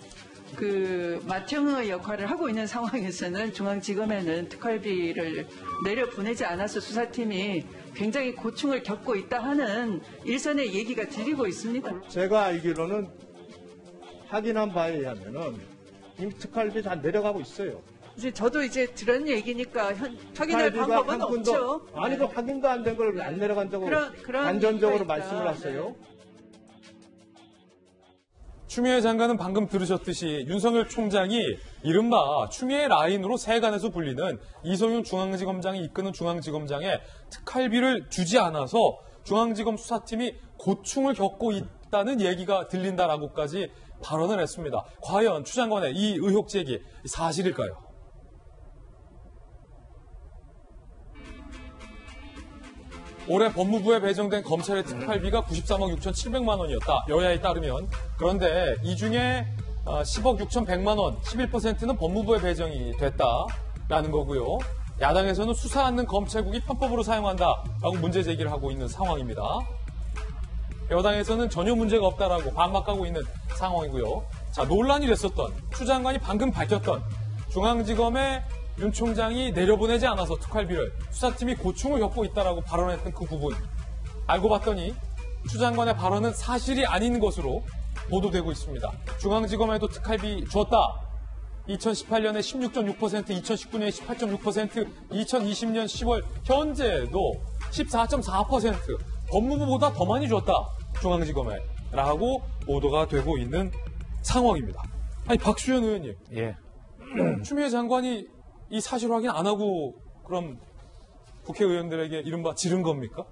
그 맏형의 역할을 하고 있는 상황에서는 중앙지검에는 특활비를 내려보내지 않아서 수사팀이 굉장히 고충을 겪고 있다 하는 일선의 얘기가 들리고 있습니다. 제가 알기로는 확인한 바에 의하면은 이미 특활비 다 내려가고 있어요. 이제 저도 이제 들은 얘기니까 확인할 방법은 없죠. 아니, 그 확인도 안 된 걸 안 내려간 적으로 단전적으로 말씀을 하세요. 추미애 장관은 방금 들으셨듯이 윤석열 총장이 이른바 추미애 라인으로 세간에서 불리는 이성윤 중앙지검장이 이끄는 중앙지검장에 특활비를 주지 않아서 중앙지검 수사팀이 고충을 겪고 있다는 얘기가 들린다라고까지 발언을 했습니다. 과연 추 장관의 이 의혹 제기 사실일까요? 올해 법무부에 배정된 검찰의 특활비가 93억 6,700만 원이었다. 여야에 따르면. 그런데 이 중에 10억 6,100만 원, 11%는 법무부에 배정이 됐다라는 거고요. 야당에서는 수사 않는 검찰국이 편법으로 사용한다라고 문제 제기를 하고 있는 상황입니다. 여당에서는 전혀 문제가 없다라고 반박하고 있는 상황이고요. 자, 논란이 됐었던 추 장관이 방금 밝혔던 중앙지검의 윤 총장이 내려보내지 않아서 특활비를 수사팀이 고충을 겪고 있다라고 발언했던 그 부분. 알고 봤더니 추 장관의 발언은 사실이 아닌 것으로 보도되고 있습니다. 중앙지검에도 특활비 줬다. 2018년에 16.6%, 2019년에 18.6%, 2020년 10월 현재도 14.4%, 법무부보다 더 많이 줬다. 중앙지검에 라고 보도가 되고 있는 상황입니다. 아니 박수현 의원님, 예. 추미애 장관이 이 사실 확인 안 하고 그럼 국회의원들에게 이른바 지른 겁니까?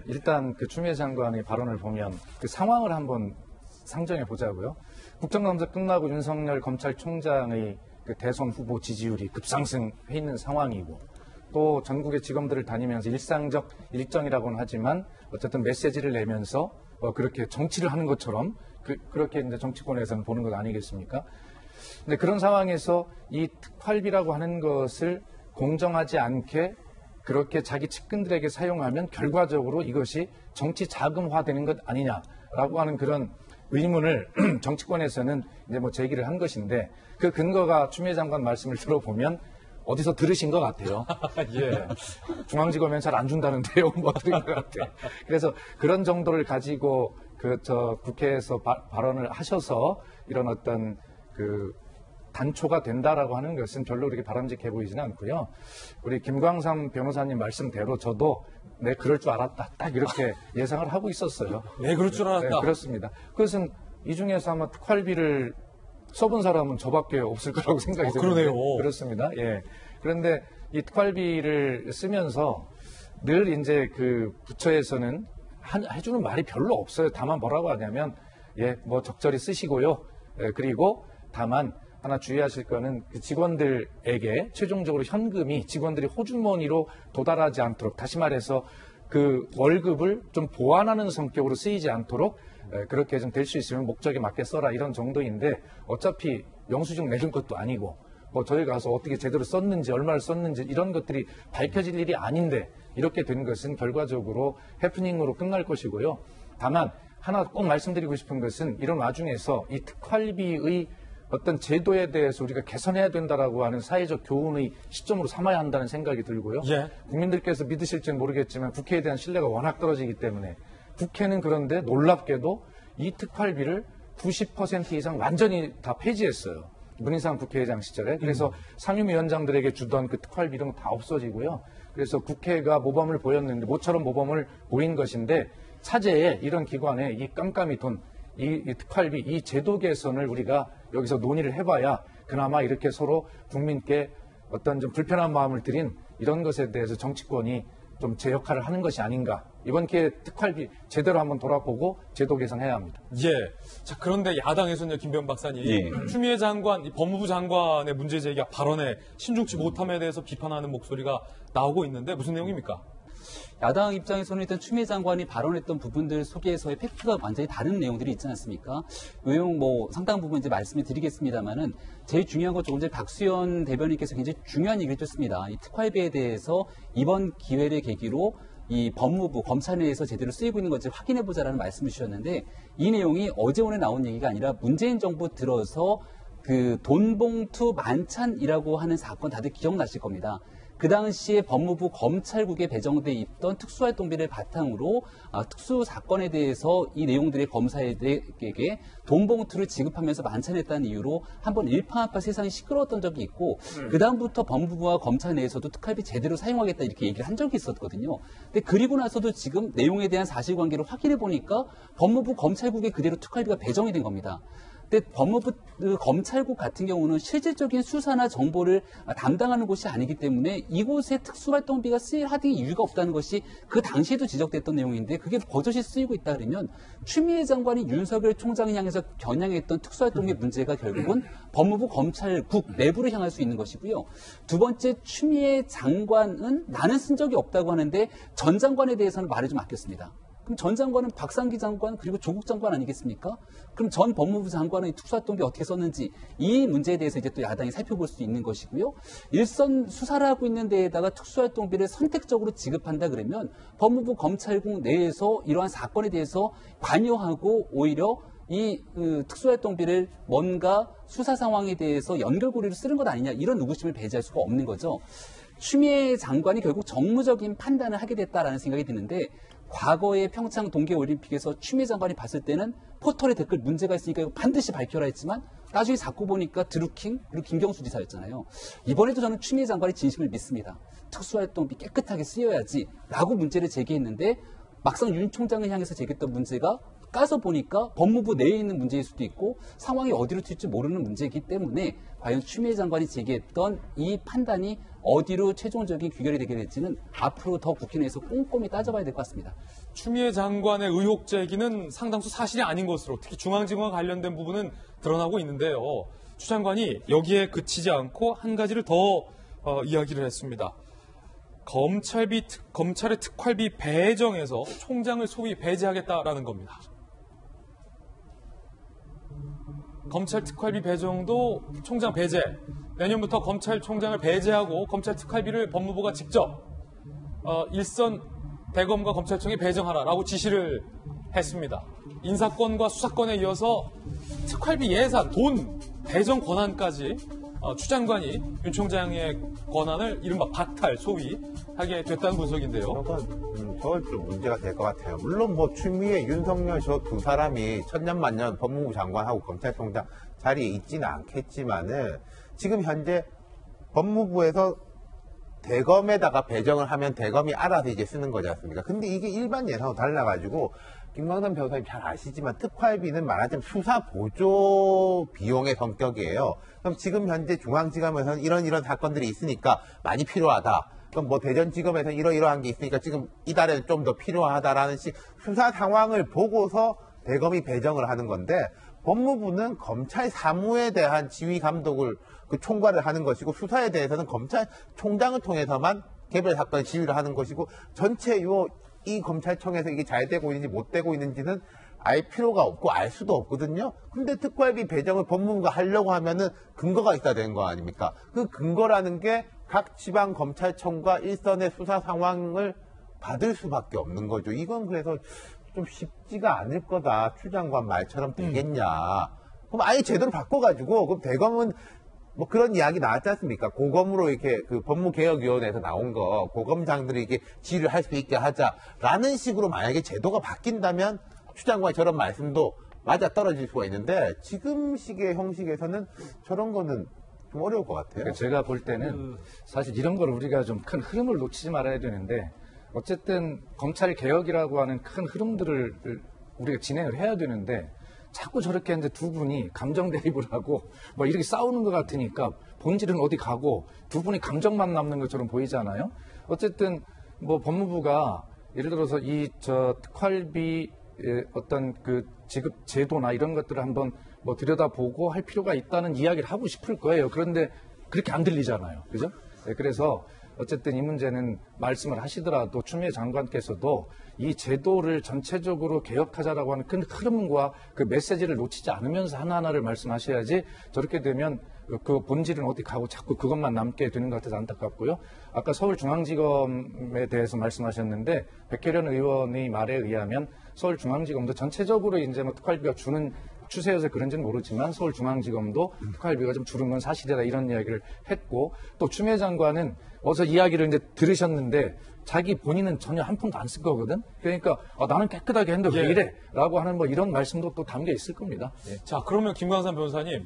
일단 그 추미애 장관의 발언을 보면 그 상황을 한번 상정해 보자고요. 국정감사 끝나고 윤석열 검찰총장의 그 대선 후보 지지율이 급상승해 있는 상황이고, 또 전국의 지검들을 다니면서 일상적 일정이라고는 하지만 어쨌든 메시지를 내면서 그렇게 정치를 하는 것처럼 그렇게 이제 정치권에서는 보는 것 아니겠습니까? 근데 그런 상황에서 이 특활비라고 하는 것을 공정하지 않게 그렇게 자기 측근들에게 사용하면 결과적으로 이것이 정치 자금화되는 것 아니냐라고 하는 그런 의문을 정치권에서는 이제 뭐 제기를 한 것인데, 그 근거가 추미애 장관 말씀을 들어보면 어디서 들으신 것 같아요. 예. 중앙지검엔 잘 안 준다는데요. 뭐 들은 것 같아요. 그래서 그런 정도를 가지고 국회에서 발언을 하셔서 이런 어떤 그 단초가 된다라고 하는 것은 별로 그렇게 바람직해 보이지는 않고요. 우리 김광삼 변호사님 말씀대로 저도 네, 그럴 줄 알았다. 딱 이렇게 예상을 하고 있었어요. 네, 그럴 줄 알았다. 네, 그렇습니다. 그것은 이 중에서 아마 특활비를 써본 사람은 저밖에 없을 거라고 생각이 듭니다. 그러네요. 그렇습니다. 예. 그런데 이 특활비를 쓰면서 늘 이제 그 부처에서는 해주는 말이 별로 없어요. 다만 뭐라고 하냐면, 예, 뭐 적절히 쓰시고요. 예, 그리고 다만 하나 주의하실 거는 그 직원들에게 최종적으로 현금이 직원들이 호주머니로 도달하지 않도록, 다시 말해서 그 월급을 좀 보완하는 성격으로 쓰이지 않도록 그렇게 좀 될 수 있으면 목적에 맞게 써라, 이런 정도인데, 어차피 영수증 내는 것도 아니고 뭐 저희 가서 어떻게 제대로 썼는지 얼마를 썼는지 이런 것들이 밝혀질 일이 아닌데 이렇게 된 것은 결과적으로 해프닝으로 끝날 것이고요. 다만 하나 꼭 말씀드리고 싶은 것은 이런 와중에서 이 특활비의 어떤 제도에 대해서 우리가 개선해야 된다라고 하는 사회적 교훈의 시점으로 삼아야 한다는 생각이 들고요. 예. 국민들께서 믿으실지는 모르겠지만 국회에 대한 신뢰가 워낙 떨어지기 때문에, 국회는 그런데 놀랍게도 이 특활비를 90% 이상 완전히 다 폐지했어요. 문희상 국회의장 시절에. 그래서 상임위원장들에게 주던 그 특활비 이런 거 다 없어지고요. 그래서 국회가 모범을 보였는데, 모처럼 모범을 보인 것인데, 차제에 이런 기관에 이 깜깜이 돈, 이 특활비, 이 제도 개선을 우리가 여기서 논의를 해봐야 그나마 이렇게 서로 국민께 어떤 좀 불편한 마음을 드린 이런 것에 대해서 정치권이 좀 제 역할을 하는 것이 아닌가. 이번 기회에 특활비 제대로 한번 돌아보고 제도 개선해야 합니다. 예. 자, 그런데 야당에서는요, 김병 박사님, 추미애 장관, 법무부 장관의 문제 제기가 발언에 신중치 못함에 대해서 비판하는 목소리가 나오고 있는데 무슨 내용입니까? 야당 입장에서는 일단 추미애 장관이 발언했던 부분들 속에서의 팩트가 완전히 다른 내용들이 있지 않습니까? 의용 뭐 상당 부분 이제 말씀을 드리겠습니다만은, 제일 중요한 건 조금 전에 박수현 대변인께서 굉장히 중요한 얘기를 해줬습니다. 이 특활비에 대해서 이번 기회를 계기로 이 법무부 검찰 내에서 제대로 쓰이고 있는 것을 확인해보자라는 말씀을 주셨는데, 이 내용이 어제 오늘 나온 얘기가 아니라 문재인 정부 들어서 그 돈봉투 만찬이라고 하는 사건 다들 기억나실 겁니다. 그 당시에 법무부 검찰국에 배정돼 있던 특수활동비를 바탕으로 특수 사건에 대해서 이 내용들의 검사에게 돈 봉투를 지급하면서 만찬했다는 이유로 한번 일파만파 세상이 시끄러웠던 적이 있고 그 다음부터 법무부와 검찰 내에서도 특활비 제대로 사용하겠다 이렇게 얘기를 한 적이 있었거든요. 근데 그리고 나서도 지금 내용에 대한 사실관계를 확인해 보니까 법무부 검찰국에 그대로 특활비가 배정이 된 겁니다. 근데 법무부 검찰국 같은 경우는 실질적인 수사나 정보를 담당하는 곳이 아니기 때문에 이곳에 특수활동비가 쓰일 하등의 이유가 없다는 것이 그 당시에도 지적됐던 내용인데 그게 버젓이 쓰이고 있다 그러면 추미애 장관이 윤석열 총장을 향해서 겨냥했던 특수활동비 문제가 결국은 법무부 검찰국 내부를 향할 수 있는 것이고요. 두 번째, 추미애 장관은 나는 쓴 적이 없다고 하는데 전 장관에 대해서는 말을 좀 아꼈습니다. 그럼 전 장관은 박상기 장관 그리고 조국 장관 아니겠습니까? 그럼 전 법무부 장관의 특수활동비 어떻게 썼는지 이 문제에 대해서 이제 또 야당이 살펴볼 수 있는 것이고요. 일선 수사를 하고 있는 데에다가 특수활동비를 선택적으로 지급한다 그러면 법무부 검찰국 내에서 이러한 사건에 대해서 관여하고 오히려 이 특수활동비를 뭔가 수사 상황에 대해서 연결고리로 쓰는 것 아니냐 이런 의구심을 배제할 수가 없는 거죠. 추미애 장관이 결국 정무적인 판단을 하게 됐다라는 생각이 드는데 과거의 평창 동계올림픽에서 추미애 장관이 봤을 때는 포털에 댓글 문제가 있으니까 이거 반드시 밝혀라 했지만 나중에 자꾸 보니까 드루킹 그리고 김경수 지사였잖아요. 이번에도 저는 추미애 장관의 진심을 믿습니다. 특수활동비 깨끗하게 쓰여야지 라고 문제를 제기했는데 막상 윤 총장을 향해서 제기했던 문제가 까서 보니까 법무부 내에 있는 문제일 수도 있고 상황이 어디로 튈지 모르는 문제이기 때문에 과연 추미애 장관이 제기했던 이 판단이 어디로 최종적인 귀결이 되게 될지는 앞으로 더 국회 내에서 꼼꼼히 따져봐야 될 것 같습니다. 추미애 장관의 의혹 제기는 상당수 사실이 아닌 것으로 특히 중앙지검과 관련된 부분은 드러나고 있는데요. 추 장관이 여기에 그치지 않고 한 가지를 더 이야기를 했습니다. 검찰의 특활비 배정에서 총장을 소위 배제하겠다라는 겁니다. 검찰 특활비 배정도 총장 배제, 내년부터 검찰총장을 배제하고 검찰 특활비를 법무부가 직접 일선 대검과 검찰청에 배정하라라고 지시를 했습니다. 인사권과 수사권에 이어서 특활비 예산, 돈 배정 권한까지 추 장관이 윤 총장의 권한을 이른바 박탈, 소위 하게 됐다는 분석인데요. 저건 좀 문제가 될 것 같아요. 물론 뭐 추미애, 윤석열 저 두 사람이 천년만년 법무부 장관하고 검찰총장 자리에 있지는 않겠지만은 지금 현재 법무부에서 대검에다가 배정을 하면 대검이 알아서 이제 쓰는 거지 않습니까? 근데 이게 일반 예산하고 달라가지고 김광선 변호사님 잘 아시지만 특활비는 말하자면 수사 보조 비용의 성격이에요. 그럼 지금 현재 중앙지검에서는 이런 사건들이 있으니까 많이 필요하다. 그럼 뭐 대전지검에서는 이러한 게 있으니까 지금 이달에는 좀 더 필요하다라는 식 수사 상황을 보고서 대검이 배정을 하는 건데 법무부는 검찰 사무에 대한 지휘 감독을 총괄을 하는 것이고 수사에 대해서는 검찰총장을 통해서만 개별 사건을 지휘를 하는 것이고 전체 이 검찰청에서 이게 잘 되고 있는지 못 되고 있는지는 알 필요가 없고 알 수도 없거든요. 근데 특활비 배정을 법무부가 하려고 하면은 근거가 있어야 되는 거 아닙니까? 그 근거라는 게 각 지방 검찰청과 일선의 수사 상황을 받을 수밖에 없는 거죠. 이건 그래서 좀 쉽지가 않을 거다. 추 장관 말처럼 되겠냐. 그럼 아예 제대로 바꿔가지고 그럼 대검은 뭐 그런 이야기 나왔지 않습니까? 고검으로 이렇게 그 법무개혁위원회에서 나온 거 고검장들이 이렇게 지휘를 할 수 있게 하자라는 식으로 만약에 제도가 바뀐다면 추 장관의 저런 말씀도 맞아 떨어질 수가 있는데 지금 식의 형식에서는 저런 거는 좀 어려울 것 같아요. 제가 볼 때는 사실 이런 걸 우리가 좀 큰 흐름을 놓치지 말아야 되는데 어쨌든 검찰 개혁이라고 하는 큰 흐름들을 우리가 진행을 해야 되는데 자꾸 저렇게 이제 두 분이 감정 대립을 하고 뭐 이렇게 싸우는 것 같으니까 본질은 어디 가고 두 분이 감정만 남는 것처럼 보이잖아요. 어쨌든 뭐 법무부가 예를 들어서 특활비 어떤 그 지급 제도나 이런 것들을 한번 뭐 들여다보고 할 필요가 있다는 이야기를 하고 싶을 거예요. 그런데 그렇게 안 들리잖아요. 그죠? 네, 그래서 어쨌든 이 문제는 말씀을 하시더라도 추미애 장관께서도 이 제도를 전체적으로 개혁하자라고 하는 큰 흐름과 그 메시지를 놓치지 않으면서 하나하나를 말씀하셔야지 저렇게 되면 그 본질은 어디 가고 자꾸 그것만 남게 되는 것 같아서 안타깝고요. 아까 서울중앙지검에 대해서 말씀하셨는데 백혜련 의원의 말에 의하면 서울중앙지검도 전체적으로 이제 뭐 특활비가 주는 추세여서 그런지는 모르지만 서울중앙지검도 특활비가 좀 줄은 건 사실이다 이런 이야기를 했고 또 추미애 장관은 어서 이야기를 이제 들으셨는데 자기 본인은 전혀 한 푼도 안 쓸 거거든. 그러니까 나는 깨끗하게 했는데 왜 이래? 라고 하는 뭐 이런 말씀도 또 담겨 있을 겁니다. 예. 자, 그러면 김광삼 변호사님,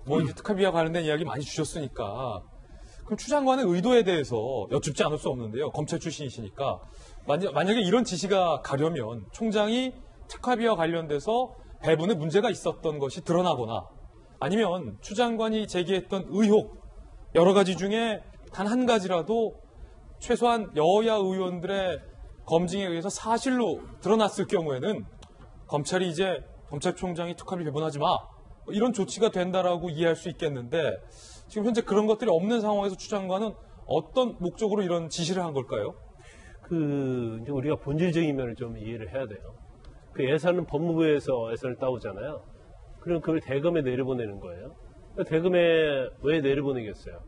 뭐 이제 특활비와 관련된 이야기 많이 주셨으니까 그럼 추 장관의 의도에 대해서 여쭙지 않을 수 없는데요. 검찰 출신이시니까 만약에 이런 지시가 가려면 총장이 특활비와 관련돼서 배분에 문제가 있었던 것이 드러나거나 아니면 추 장관이 제기했던 의혹 여러 가지 중에 단 한 가지라도 최소한 여야 의원들의 검증에 의해서 사실로 드러났을 경우에는 검찰이 이제 검찰총장이 특활비 배분하지 마 이런 조치가 된다라고 이해할 수 있겠는데 지금 현재 그런 것들이 없는 상황에서 추 장관은 어떤 목적으로 이런 지시를 한 걸까요? 이제 우리가 본질적인 면을 좀 이해를 해야 돼요. 그 예산은 법무부에서 예산을 따오잖아요. 그럼 그걸 대검에 내려보내는 거예요. 대검에 왜 내려보내겠어요?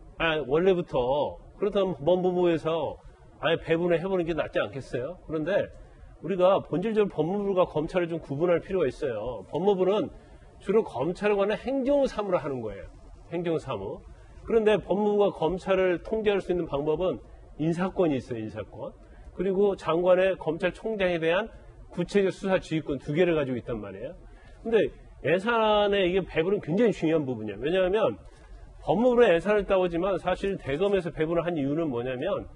원래부터 그렇다면 법무부에서 아예 배분을 해보는 게 낫지 않겠어요? 그런데 우리가 본질적으로 법무부가 검찰을 좀 구분할 필요가 있어요. 법무부는 주로 검찰에 관한 행정사무를 하는 거예요. 행정사무. 그런데 법무부가 검찰을 통제할 수 있는 방법은 인사권이 있어요. 인사권. 그리고 장관의 검찰총장에 대한 구체적 수사 지휘권 2개를 가지고 있단 말이에요. 근데 예산의 이게 배분은 굉장히 중요한 부분이에요. 왜냐하면 법무부는 예산을 따오지만 사실 대검에서 배분을 한 이유는 뭐냐면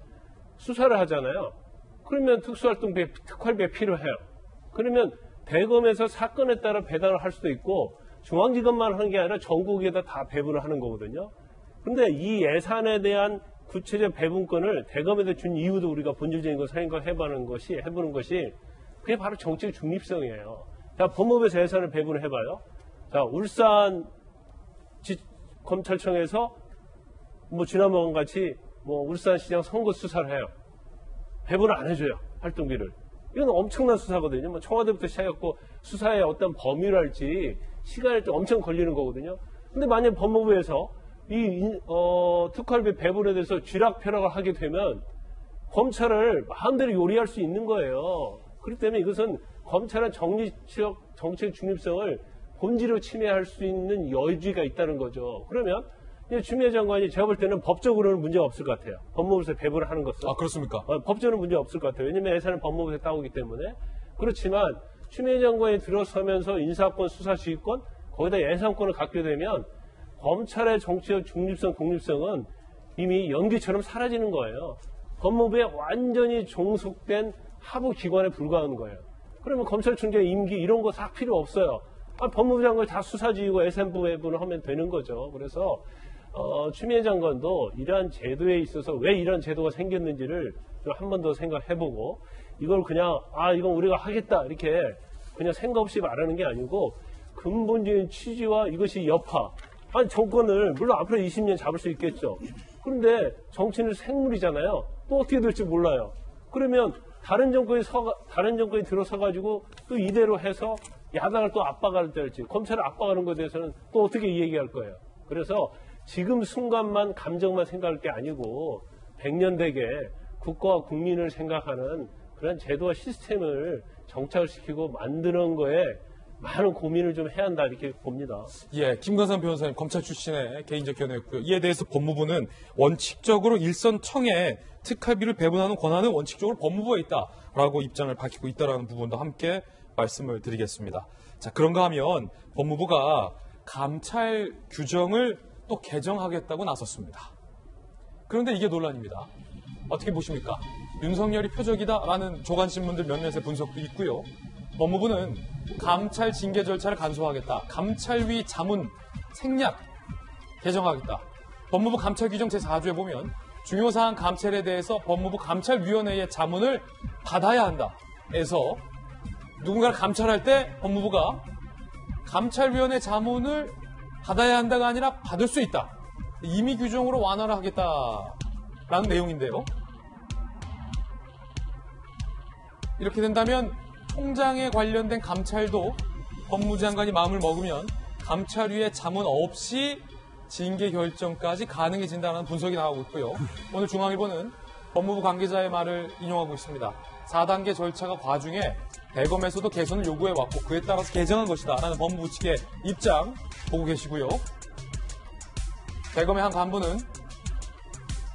수사를 하잖아요. 그러면 특활비가 필요해요. 그러면 대검에서 사건에 따라 배당을 할 수도 있고 중앙지검만 하는 게 아니라 전국에다 다 배분을 하는 거거든요. 그런데 이 예산에 대한 구체적 배분권을 대검에다 준 이유도 우리가 본질적인 걸 생각해보는 것이 그게 바로 정치적 중립성이에요. 자, 법무부에서 예산을 배분을 해봐요. 자, 울산 검찰청에서 뭐 지난번 같이 뭐 울산시장 선거 수사를 해요. 배분을 안 해줘요. 활동비를. 이건 엄청난 수사거든요. 뭐 청와대부터 시작했고 수사의 어떤 범위랄지 시간이 좀 엄청 걸리는 거거든요. 근데 만약 법무부에서 이 특활비 배분에 대해서 쥐락펴락을 하게 되면 검찰을 마음대로 요리할 수 있는 거예요. 그렇기 때문에 이것은 검찰의 정치적 중립성을 본질로 침해할 수 있는 여지가 있다는 거죠. 그러면 추미애 장관이 제가 볼 때는 법적으로는 문제가 없을 것 같아요. 법무부에서 배분을 하는 것은. 아, 그렇습니까? 법적으로는 문제가 없을 것 같아요. 왜냐하면 예산을 법무부에서 따오기 때문에. 그렇지만 추미애 장관이 들어서면서 인사권, 수사지휘권, 거기다 예산권을 갖게 되면 검찰의 정치적 중립성, 독립성은 이미 연기처럼 사라지는 거예요. 법무부에 완전히 종속된 하부 기관에 불과한 거예요. 그러면 검찰총장 임기 이런 거 다 필요 없어요. 법무부 장관이 다 수사지휘고 예산부 배분을 하면 되는 거죠. 그래서 추미애 장관도 이러한 제도에 있어서 왜 이런 제도가 생겼는지를 좀 한 번 더 생각해보고 이걸 그냥 이건 우리가 하겠다 이렇게 그냥 생각 없이 말하는 게 아니고 근본적인 취지와 이것이 여파. 정권을 물론 앞으로 20년 잡을 수 있겠죠. 그런데 정치는 생물이잖아요. 또 어떻게 될지 몰라요. 그러면 다른 정권이 들어서가지고 또 이대로 해서 야당을 또 압박할 때일지 검찰을 압박하는 것에 대해서는 또 어떻게 얘기할 거예요. 그래서 지금 순간만 감정만 생각할 게 아니고 100년 되게 국가와 국민을 생각하는 그런 제도와 시스템을 정착시키고 만드는 거에 많은 고민을 좀 해야 한다 이렇게 봅니다. 예, 김광삼 변호사님 검찰 출신의 개인적 견해였고요. 이에 대해서 법무부는 원칙적으로 일선 청에 특활비를 배분하는 권한은 원칙적으로 법무부에 있다라고 입장을 밝히고 있다라는 부분도 함께 말씀을 드리겠습니다. 자, 그런가 하면 법무부가 감찰 규정을 또 개정하겠다고 나섰습니다. 그런데 이게 논란입니다. 어떻게 보십니까? 윤석열이 표적이다라는 조간신문들 몇몇의 분석도 있고요. 법무부는 감찰 징계 절차를 간소화하겠다. 감찰위 자문 생략 개정하겠다. 법무부 감찰 규정 제4조에 보면 중요사항 감찰에 대해서 법무부 감찰위원회의 자문을 받아야 한다. 해서 누군가를 감찰할 때 법무부가 감찰위원회 자문을 받아야 한다가 아니라 받을 수 있다. 임의 규정으로 완화를 하겠다라는 내용인데요. 이렇게 된다면 총장에 관련된 감찰도 법무장관이 마음을 먹으면 감찰위의 자문 없이 징계 결정까지 가능해진다는 분석이 나오고 있고요. 오늘 중앙일보는 법무부 관계자의 말을 인용하고 있습니다. 4단계 절차가 과중에 대검에서도 개선을 요구해왔고 그에 따라서 개정한 것이다라는 법무부 측의 입장 보고 계시고요. 대검의 한 간부는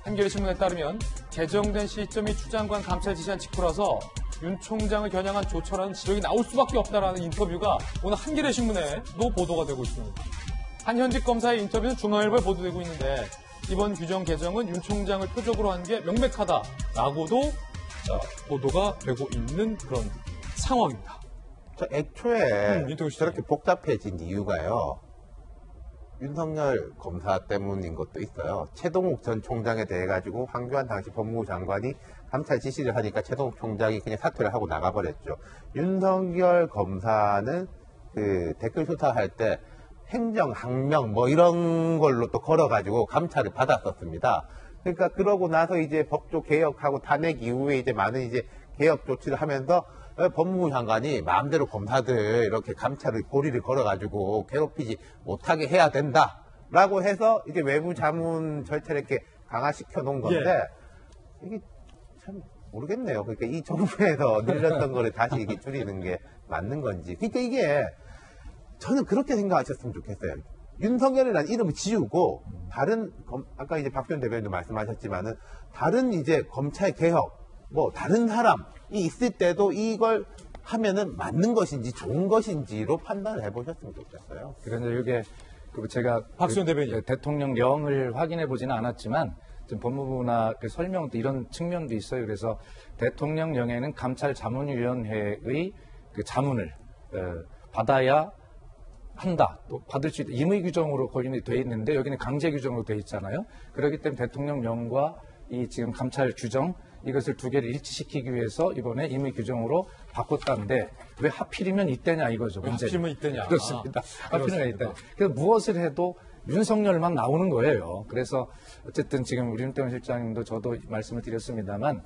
한겨레신문에 따르면 개정된 시점이 추 장관 감찰 지시한 직후라서 윤 총장을 겨냥한 조처라는 지적이 나올 수밖에 없다라는 인터뷰가 오늘 한겨레신문에도 보도가 되고 있습니다. 한 현직 검사의 인터뷰는 중앙일보에 보도되고 있는데 이번 규정 개정은 윤 총장을 표적으로 한 게 명백하다라고도 보도가 되고 있는 그런 상황입니다. 애초에 윤태호 씨. 저렇게 복잡해진 이유가요. 윤석열 검사 때문인 것도 있어요. 최동욱 전 총장에 대해 가지고 황교안 당시 법무부 장관이 감찰 지시를 하니까 최동욱 총장이 그냥 사퇴를 하고 나가버렸죠. 윤석열 검사는 그 댓글 조사할 때 행정, 항명 뭐 이런 걸로 또 걸어가지고 감찰을 받았었습니다. 그러니까 그러고 나서 이제 법조 개혁하고 탄핵 이후에 이제 많은 이제 개혁 조치를 하면서 법무부 장관이 마음대로 검사들 이렇게 감찰을 고리를 걸어가지고 괴롭히지 못하게 해야 된다라고 해서 이제 외부 자문 절차를 이렇게 강화시켜 놓은 건데 이게 참 모르겠네요. 그러니까 이 정부에서 늘렸던 거를 다시 이게 줄이는 게 맞는 건지. 그러니까 이게 저는 그렇게 생각하셨으면 좋겠어요. 윤석열이라는 이름을 지우고 다른 아까 이제 박지원 대변인도 말씀하셨지만은 다른 이제 검찰 개혁 뭐 다른 사람이 있을 때도 이걸 하면은 맞는 것인지 좋은 것인지로 판단을 해보셨으면 좋겠어요. 그런데 이게 제가 박수현 대변인 대통령령을 확인해 보지는 않았지만 지금 법무부나 그 설명도 이런 측면도 있어요. 그래서 대통령령에는 감찰자문위원회의 그 자문을 받아야 한다. 또 받을 수 있다. 임의 규정으로 거기는 돼 있는데 여기는 강제 규정으로 돼 있잖아요. 그렇기 때문에 대통령령과 이 지금 감찰 규정 이것을 두 개를 일치시키기 위해서 이번에 임의 규정으로 바꿨다는데 왜 하필이면 이때냐 이거죠. 하필이면 이때냐. 그렇습니다. 하필이면 이때. 그래서 무엇을 해도 윤석열만 나오는 거예요. 그래서 어쨌든 지금 우리 윤태원 실장님도 저도 말씀을 드렸습니다만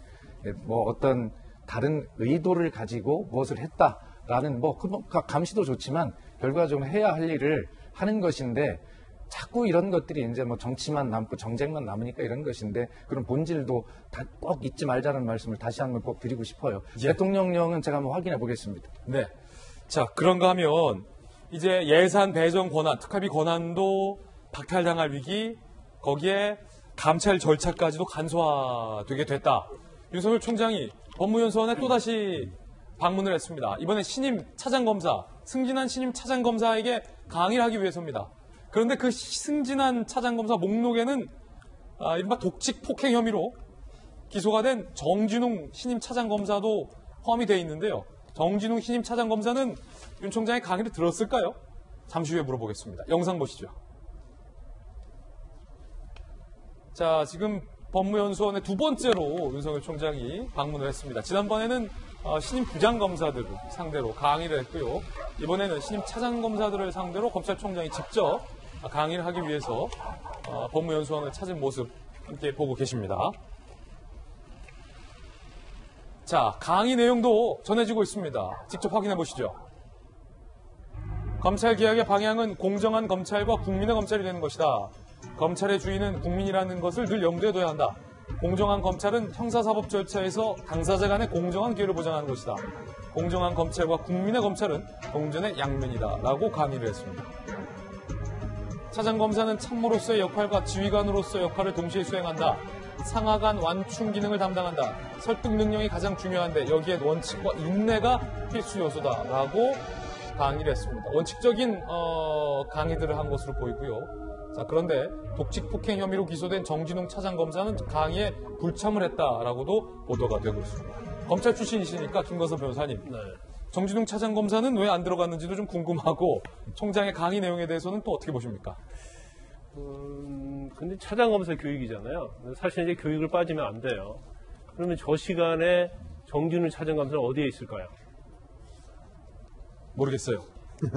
뭐 어떤 다른 의도를 가지고 무엇을 했다라는 뭐 감시도 좋지만 결과적으로 해야 할 일을 하는 것인데 자꾸 이런 것들이 이제 뭐 정치만 남고 정쟁만 남으니까 이런 것인데 그런 본질도 다 꼭 잊지 말자는 말씀을 다시 한번 꼭 드리고 싶어요. 대통령령은 제가 한번 확인해 보겠습니다. 네. 자, 그런가 하면 이제 예산 배정 권한, 특활비 권한도 박탈당할 위기, 거기에 감찰 절차까지도 간소화되게 됐다. 윤석열 총장이 법무연수원에 또다시 방문을 했습니다. 이번에 신임 차장검사, 승진한 신임 차장검사에게 강의를 하기 위해서입니다. 그런데 그 승진한 차장검사 목록에는 이른바 독직 폭행 혐의로 기소가 된 정진웅 신임 차장검사도 포함이 되어 있는데요. 정진웅 신임 차장검사는 윤 총장의 강의를 들었을까요? 잠시 후에 물어보겠습니다. 영상 보시죠. 자, 지금 법무연수원에 두 번째로 윤석열 총장이 방문을 했습니다. 지난번에는 신임 부장검사들을 상대로 강의를 했고요. 이번에는 신임 차장검사들을 상대로 검찰총장이 직접 강의를 하기 위해서 법무연수원을 찾은 모습 함께 보고 계십니다. 자, 강의 내용도 전해지고 있습니다. 직접 확인해 보시죠. 검찰개혁의 방향은 공정한 검찰과 국민의 검찰이 되는 것이다. 검찰의 주인은 국민이라는 것을 늘 염두에 둬야 한다. 공정한 검찰은 형사사법 절차에서 당사자 간의 공정한 기회를 보장하는 것이다. 공정한 검찰과 국민의 검찰은 동전의 양면이다. 라고 강의를 했습니다. 차장검사는 참모로서의 역할과 지휘관으로서의 역할을 동시에 수행한다. 상하간 완충 기능을 담당한다. 설득 능력이 가장 중요한데 여기에 원칙과 인내가 필수 요소다. 라고 강의를 했습니다. 원칙적인 강의들을 한 것으로 보이고요. 자, 그런데 독직 폭행 혐의로 기소된 정진웅 차장검사는 강의에 불참을 했다라고도 보도가 되고 있습니다. 검찰 출신이시니까 김건선 변호사님. 네. 정진웅 차장검사는 왜 안 들어갔는지도 좀 궁금하고 총장의 강의 내용에 대해서는 또 어떻게 보십니까? 근데 차장검사 교육이잖아요. 사실 이제 교육을 빠지면 안 돼요. 그러면 저 시간에 정진웅 차장검사는 어디에 있을까요? 모르겠어요.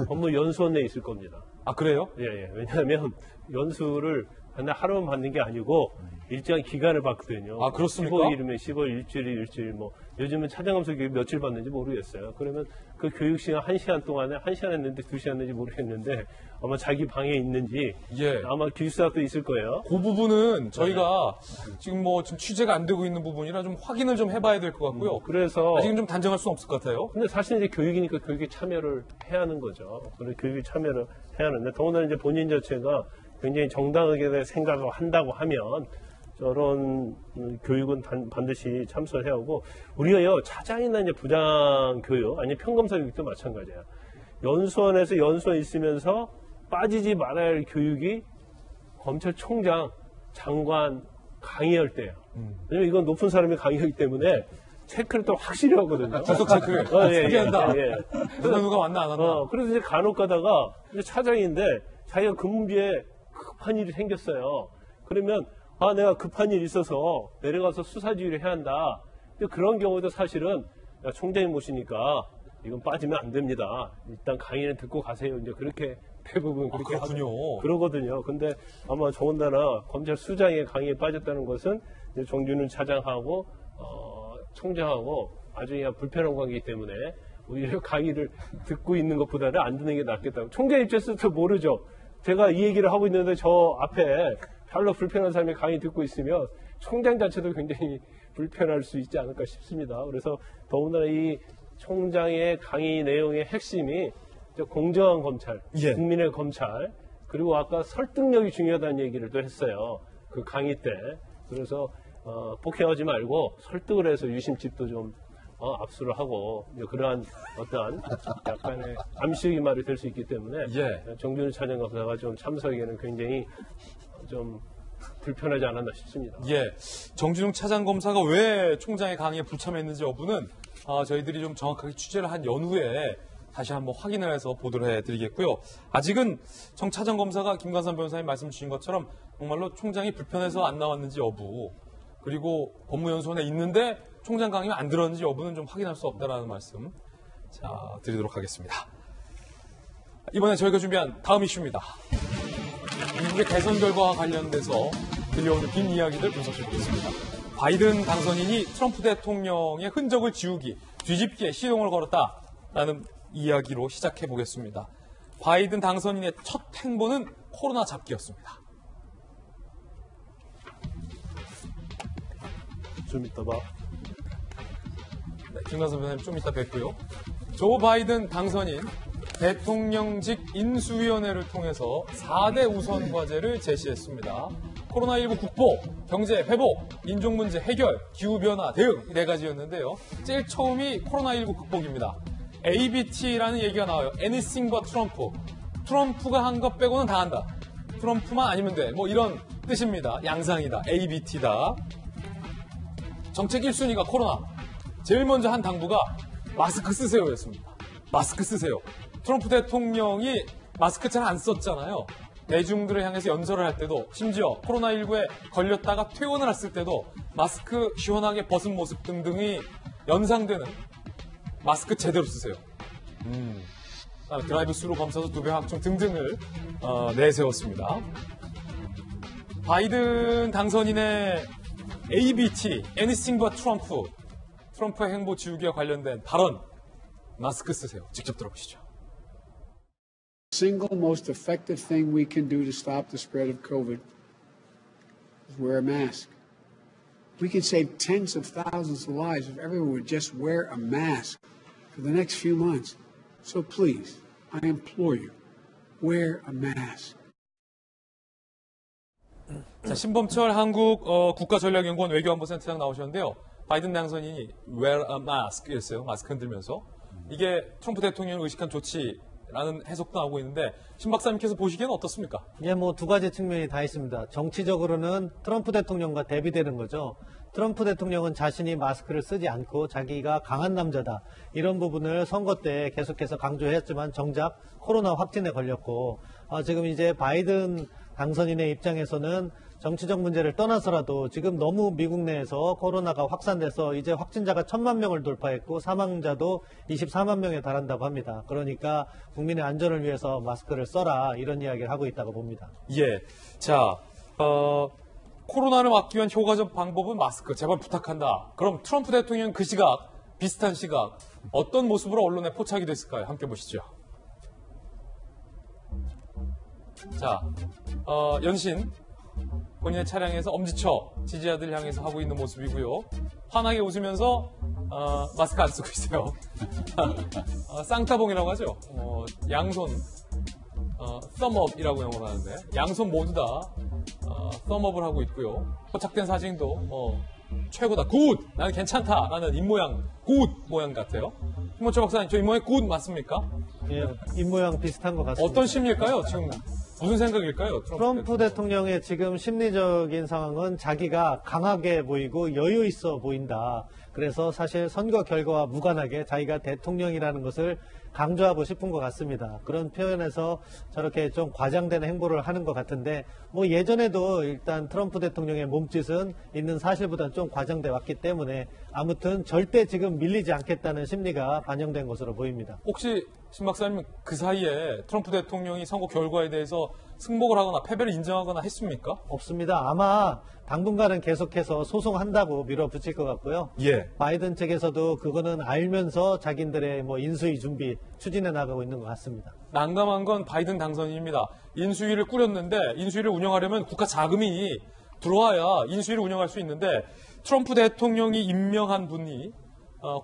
법무연수원 내에 있을 겁니다. 아, 그래요? 예. 왜냐하면 연수를 근데 하루만 받는 게 아니고 일정한 기간을 받거든요. 아, 그렇습니까? 15일이면 15일, 일주일, 뭐 요즘은 차장검사 교육 며칠 받는지 모르겠어요. 그러면 그 교육 시간 1시간 동안에 1시간 했는지 2시간 했는지 모르겠는데 아마 자기 방에 있는지 예. 아마 기숙사도 있을 거예요. 그 부분은 저희가 지금 지금 취재가 안 되고 있는 부분이라 좀 확인을 좀 해봐야 될 것 같고요. 그래서 아직은 좀 단정할 수는 없을 것 같아요. 근데 사실 이제 교육이니까 교육에 참여를 해야 하는 거죠. 그래서 교육에 참여를 해야 하는데 더군다나 이제 본인 자체가 굉장히 정당하게 생각을 한다고 하면 저런 교육은 반드시 참석을 해야 하고 우리가요 차장이나 이제 부장 교육 아니 평검사 교육도 마찬가지야. 연수원에서 연수원 있으면서 빠지지 말아야 할 교육이 검찰총장, 장관 강의할 때예요. 왜냐면 이건 높은 사람이 강의하기 때문에 체크를 또 확실히 하거든요. 출석 체크. 특이한다. 누가 왔나 안 왔나. 그래서 이제 간혹 가다가 이제 차장인데 자기가 근무비에 급한 일이 생겼어요. 그러면 내가 급한 일이 있어서 내려가서 수사지휘를 해야 한다. 근데 그런 경우도 사실은 총장이 모시니까 이건 빠지면 안 됩니다. 일단 강의는 듣고 가세요. 이제 그렇게 대부분 그렇게 그러거든요. 근데 아마 더군다나 검찰 수장의 강의에 빠졌다는 것은 이제 정준훈 차장하고 총장하고 아주 그냥 불편한 관계이기 때문에 오히려 강의를 듣고 있는 것보다는 안 듣는 게 낫겠다고. 총장 입장에서도 모르죠. 제가 이 얘기를 하고 있는데 저 앞에 별로 불편한 사람이 강의 듣고 있으면 총장 자체도 굉장히 불편할 수 있지 않을까 싶습니다. 그래서 더군다나 이 총장의 강의 내용의 핵심이 공정한 검찰, 국민의 검찰, 그리고 아까 설득력이 중요하다는 얘기를 또 했어요. 그 강의 때. 그래서 폭행하지 말고 설득을 해서 유심칩도 좀 압수를 하고 그러한 어떠한 약간의 암시의 말이 될 수 있기 때문에 정준훈 차장검사가 좀 참석에는 굉장히 좀 불편하지 않았나 싶습니다. 정준훈 차장검사가 왜 총장의 강의에 불참했는지 여부는 저희들이 좀 정확하게 취재를 한 연후에 다시 한번 확인을 해서 보도를 해드리겠고요. 아직은 정 차장검사가 김관삼 변호사님 말씀 주신 것처럼 정말로 총장이 불편해서 안 나왔는지 여부 그리고 법무연수원에 있는데 총장 강의를 안 들었는지 여부는 좀 확인할 수 없다라는 말씀 드리도록 하겠습니다. 이번에 저희가 준비한 다음 이슈입니다. 미국의 대선 결과와 관련돼서 들려오는 뒷이야기들 분석해보겠습니다. 바이든 당선인이 트럼프 대통령의 흔적을 지우기, 뒤집기에 시동을 걸었다라는 이야기로 시작해보겠습니다. 바이든 당선인의 첫 행보는 코로나 잡기였습니다. 좀 이따 봐. 김관섭 변호사님 좀 이따 뵙고요. 조 바이든 당선인 대통령직 인수위원회를 통해서 4대 우선 과제를 제시했습니다. 코로나19 국보, 경제 회복, 인종문제 해결, 기후변화 대응 이 4가지였는데요. 제일 처음이 코로나19 극복입니다. ABT라는 얘기가 나와요. Anything but 트럼프. 트럼프가 한 것 빼고는 다 한다. 트럼프만 아니면 돼. 뭐 이런 뜻입니다. 양상이다. ABT다. 정책 1순위가 코로나. 제일 먼저 한 당부가 마스크 쓰세요였습니다. 마스크 쓰세요. 트럼프 대통령이 마스크 잘 안 썼잖아요. 대중들을 향해서 연설을 할 때도 심지어 코로나19에 걸렸다가 퇴원을 했을 때도 마스크 시원하게 벗은 모습 등등이 연상되는 마스크 제대로 쓰세요. 드라이브 스루 검사소 2배 확정 등등을 내세웠습니다. 바이든 당선인의 ABT, Anything but 트럼프, 트럼프의 행보 지우기와 관련된 발언, 마스크 쓰세요. 직접 들어보시죠. Single most effective thing we can do to stop the spread of COVID is wear a mask. We can save tens of thousands of lives if everyone would just wear a mask for the next few months. So please, I implore you, wear a mask. 자, 신범철 한국 국가전략연구원 외교안보센터장 나오셨는데요. 바이든 당선인이 wear a mask 이랬어요. 마스크 흔들면서. 이게 트럼프 대통령을 의식한 조치라는 해석도 나오고 있는데 신 박사님께서 보시기에는 어떻습니까? 뭐 두 가지 측면이 다 있습니다. 정치적으로는 트럼프 대통령과 대비되는 거죠. 트럼프 대통령은 자신이 마스크를 쓰지 않고 자기가 강한 남자다. 이런 부분을 선거 때 계속해서 강조했지만 정작 코로나 확진에 걸렸고 지금 이제 바이든 당선인의 입장에서는 정치적 문제를 떠나서라도 지금 너무 미국 내에서 코로나가 확산돼서 이제 확진자가 1,000만 명을 돌파했고 사망자도 24만 명에 달한다고 합니다. 그러니까 국민의 안전을 위해서 마스크를 써라 이런 이야기를 하고 있다고 봅니다. 자 코로나를 막기 위한 효과적 방법은 마스크. 제발 부탁한다. 그럼 트럼프 대통령 그 시각, 비슷한 시각, 어떤 모습으로 언론에 포착이 됐을까요? 함께 보시죠. 자, 연신 본인의 차량에서 엄지척 지지자들 향해서 하고 있는 모습이고요. 환하게 웃으면서 마스크 안 쓰고 있어요. 쌍따봉이라고 하죠. 양손 썸업이라고 영어로 하는데 양손 모두 다 썸업을 하고 있고요. 포착된 사진도 최고다, 굿! 나는 괜찮다! 라는 입모양, 굿! 모양 같아요. 김원철 박사님, 저 입모양 굿 맞습니까? 예, 입모양 비슷한 것 같습니다. 어떤 심리일까요? 지금 무슨 생각일까요? 트럼프 대통령의 지금 심리적인 상황은 자기가 강하게 보이고 여유 있어 보인다. 그래서 사실 선거 결과와 무관하게 자기가 대통령이라는 것을 강조하고 싶은 것 같습니다. 그런 표현에서 저렇게 좀 과장된 행보를 하는 것 같은데, 뭐 예전에도 일단 트럼프 대통령의 몸짓은 있는 사실보다 좀 과장돼 왔기 때문에 아무튼 절대 지금 밀리지 않겠다는 심리가 반영된 것으로 보입니다. 혹시 신 박사님 그 사이에 트럼프 대통령이 선거 결과에 대해서 승복을 하거나 패배를 인정하거나 했습니까? 없습니다. 아마 당분간은 계속해서 소송한다고 밀어붙일 것 같고요. 예. 바이든 측에서도 그거는 알면서 자기들의 뭐 인수위 준비 추진해 나가고 있는 것 같습니다. 난감한 건 바이든 당선인입니다. 인수위를 꾸렸는데 인수위를 운영하려면 국가 자금이 들어와야 인수위를 운영할 수 있는데 트럼프 대통령이 임명한 분이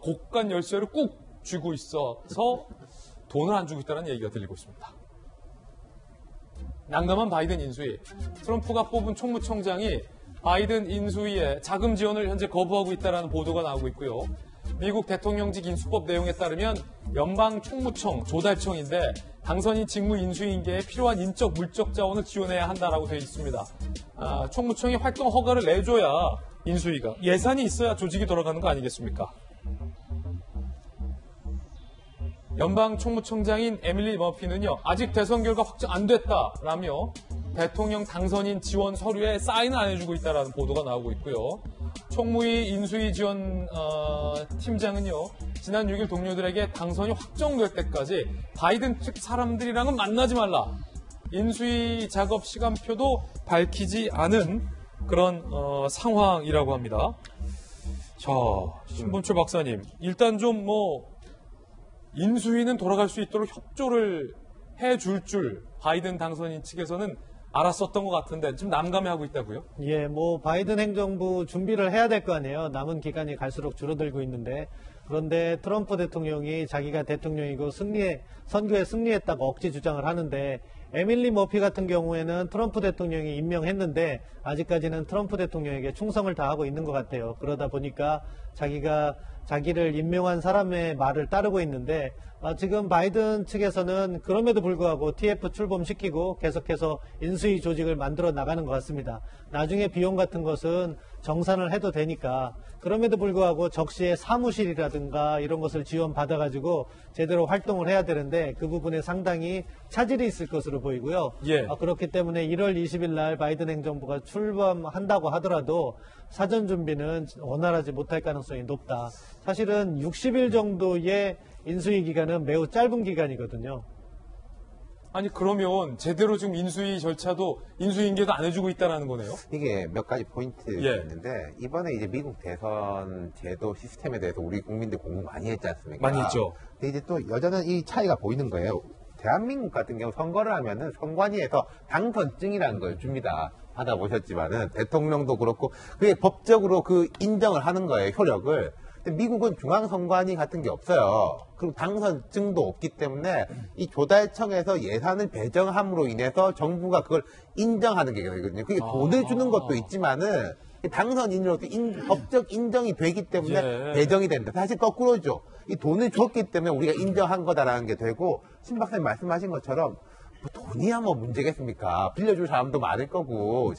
고간 열쇠를 꾹 쥐고 있어서 돈을 안 주고 있다는 얘기가 들리고 있습니다. 난감한 바이든 인수위. 트럼프가 뽑은 총무청장이 바이든 인수위에 자금 지원을 현재 거부하고 있다는 보도가 나오고 있고요. 미국 대통령직 인수법 내용에 따르면 연방 총무청, 조달청인데 당선인 직무 인수인계에 필요한 인적, 물적 자원을 지원해야 한다라고 되어 있습니다. 총무청이 활동 허가를 내줘야 인수위가, 예산이 있어야 조직이 돌아가는 거 아니겠습니까? 연방 총무청장인 에밀리 머피는요, 아직 대선 결과 확정 안 됐다라며 대통령 당선인 지원 서류에 사인을 안 해주고 있다라는 보도가 나오고 있고요. 총무위 인수위 지원 팀장은요, 지난 6일 동료들에게 당선이 확정될 때까지 바이든 측 사람들이랑은 만나지 말라. 인수위 작업 시간표도 밝히지 않은 그런 상황이라고 합니다. 자, 신본철 박사님, 일단 좀 인수위는 돌아갈 수 있도록 협조를 해줄 줄 바이든 당선인 측에서는 알았었던 것 같은데 좀 난감해하고 있다고요? 예, 바이든 행정부 준비를 해야 될 거 아니에요. 남은 기간이 갈수록 줄어들고 있는데, 그런데 트럼프 대통령이 자기가 대통령이고 선거에 승리했다고 억지 주장을 하는데, 에밀리 머피 같은 경우에는 트럼프 대통령이 임명했는데 아직까지는 트럼프 대통령에게 충성을 다하고 있는 것 같아요. 그러다 보니까 자기를 임명한 사람의 말을 따르고 있는데, 지금 바이든 측에서는 그럼에도 불구하고 TF 출범시키고 계속해서 인수위 조직을 만들어 나가는 것 같습니다. 나중에 비용 같은 것은 정산을 해도 되니까, 그럼에도 불구하고 적시에 사무실이라든가 이런 것을 지원받아가지고 제대로 활동을 해야 되는데 그 부분에 상당히 차질이 있을 것으로 보이고요. 예. 그렇기 때문에 1월 20일 날 바이든 행정부가 출범한다고 하더라도 사전 준비는 원활하지 못할 가능성이 높다. 사실은 60일 정도의 인수위 기간은 매우 짧은 기간이거든요. 아니, 그러면 제대로 지금 인수위 절차도 인수인계도 안 해주고 있다는 거네요? 이게 몇 가지 포인트가 예. 있는데, 이번에 이제 미국 대선 제도 시스템에 대해서 우리 국민들 공부 많이 했지 않습니까? 많이 했죠. 근데 이제 또 여전한 이 차이가 보이는 거예요. 대한민국 같은 경우 선거를 하면은 선관위에서 당선증이라는 걸 줍니다. 받아보셨지만은 대통령도 그렇고 그게 법적으로 인정을 하는 거예요, 효력을. 근데 미국은 중앙선관위 같은 게 없어요. 그리고 당선증도 없기 때문에 이 조달청에서 예산을 배정함으로 인해서 정부가 그걸 인정하는 게 되거든요. 그게 돈을 주는 것도 있지만은 당선인으로서 법적 인정이 되기 때문에 예. 배정이 된다. 사실 거꾸로죠. 이 돈을 줬기 때문에 우리가 인정한 거다라는 게 되고, 신 박사님 말씀하신 것처럼 돈이야 문제겠습니까? 빌려줄 사람도 많을 거고,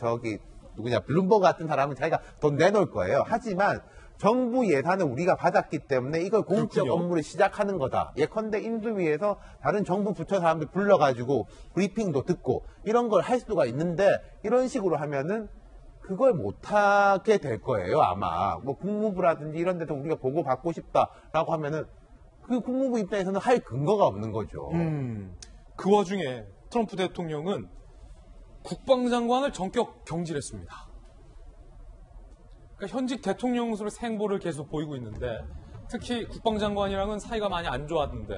블룸버그 같은 사람은 자기가 돈 내놓을 거예요. 하지만 정부 예산을 우리가 받았기 때문에 이걸 공적 그렇군요. 업무를 시작하는 거다. 예컨대 인수위에서 다른 정부 부처 사람들 불러가지고 브리핑도 듣고 이런 걸 할 수가 있는데, 이런 식으로 하면은 그걸 못하게 될 거예요, 아마. 국무부라든지 이런 데서 우리가 보고받고 싶다라고 하면은 그 국무부 입장에서는 할 근거가 없는 거죠. 그 와중에 트럼프 대통령은 국방장관을 전격 경질했습니다. 그러니까 현직 대통령으로서의 생보를 계속 보이고 있는데 특히 국방장관이랑은 사이가 많이 안 좋았는데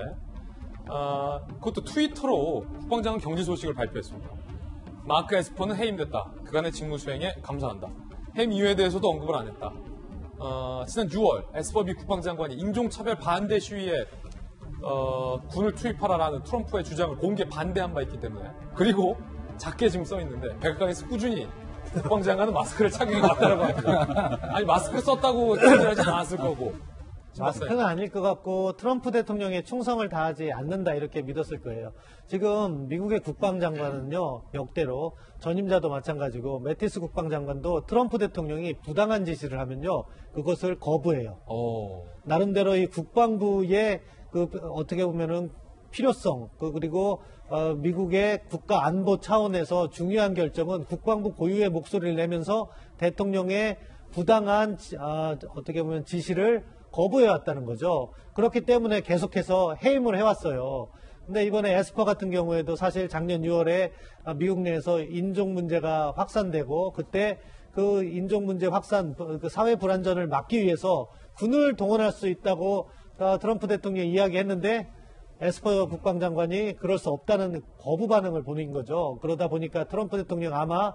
그것도 트위터로 국방장관 경질 소식을 발표했습니다. 마크 에스퍼는 해임됐다. 그간의 직무 수행에 감사한다. 해임 이유에 대해서도 언급을 안 했다. 지난 6월 에스퍼 미 국방장관이 인종차별 반대 시위에 군을 투입하라라는 트럼프의 주장을 공개 반대한 바 있기 때문에 그리고 작게 지금 써 있는데 백악관에서 꾸준히 국방장관은 마스크를 착용해 왔다라고 합니다. 아니 마스크 썼다고 경질하지 않았을 거고. 마스크는 아닐 것 같고 트럼프 대통령의 충성을 다하지 않는다 이렇게 믿었을 거예요. 지금 미국의 국방장관은요 역대로 전임자도 마찬가지고 매티스 국방장관도 트럼프 대통령이 부당한 지시를 하면요 그것을 거부해요. 나름대로 이 국방부의 그 어떻게 보면은 필요성 그리고 미국의 국가 안보 차원에서 중요한 결정은 국방부 고유의 목소리를 내면서 대통령의 부당한 어떻게 보면 지시를 거부해왔다는 거죠. 그렇기 때문에 계속해서 해임을 해왔어요. 근데 이번에 에스퍼 같은 경우에도 사실 작년 6월에 미국 내에서 인종 문제가 확산되고 그때 그 인종 문제 확산, 그 사회 불안전을 막기 위해서 군을 동원할 수 있다고 트럼프 대통령이 이야기했는데 에스퍼 국방장관이 그럴 수 없다는 거부 반응을 보인 거죠. 그러다 보니까 트럼프 대통령 아마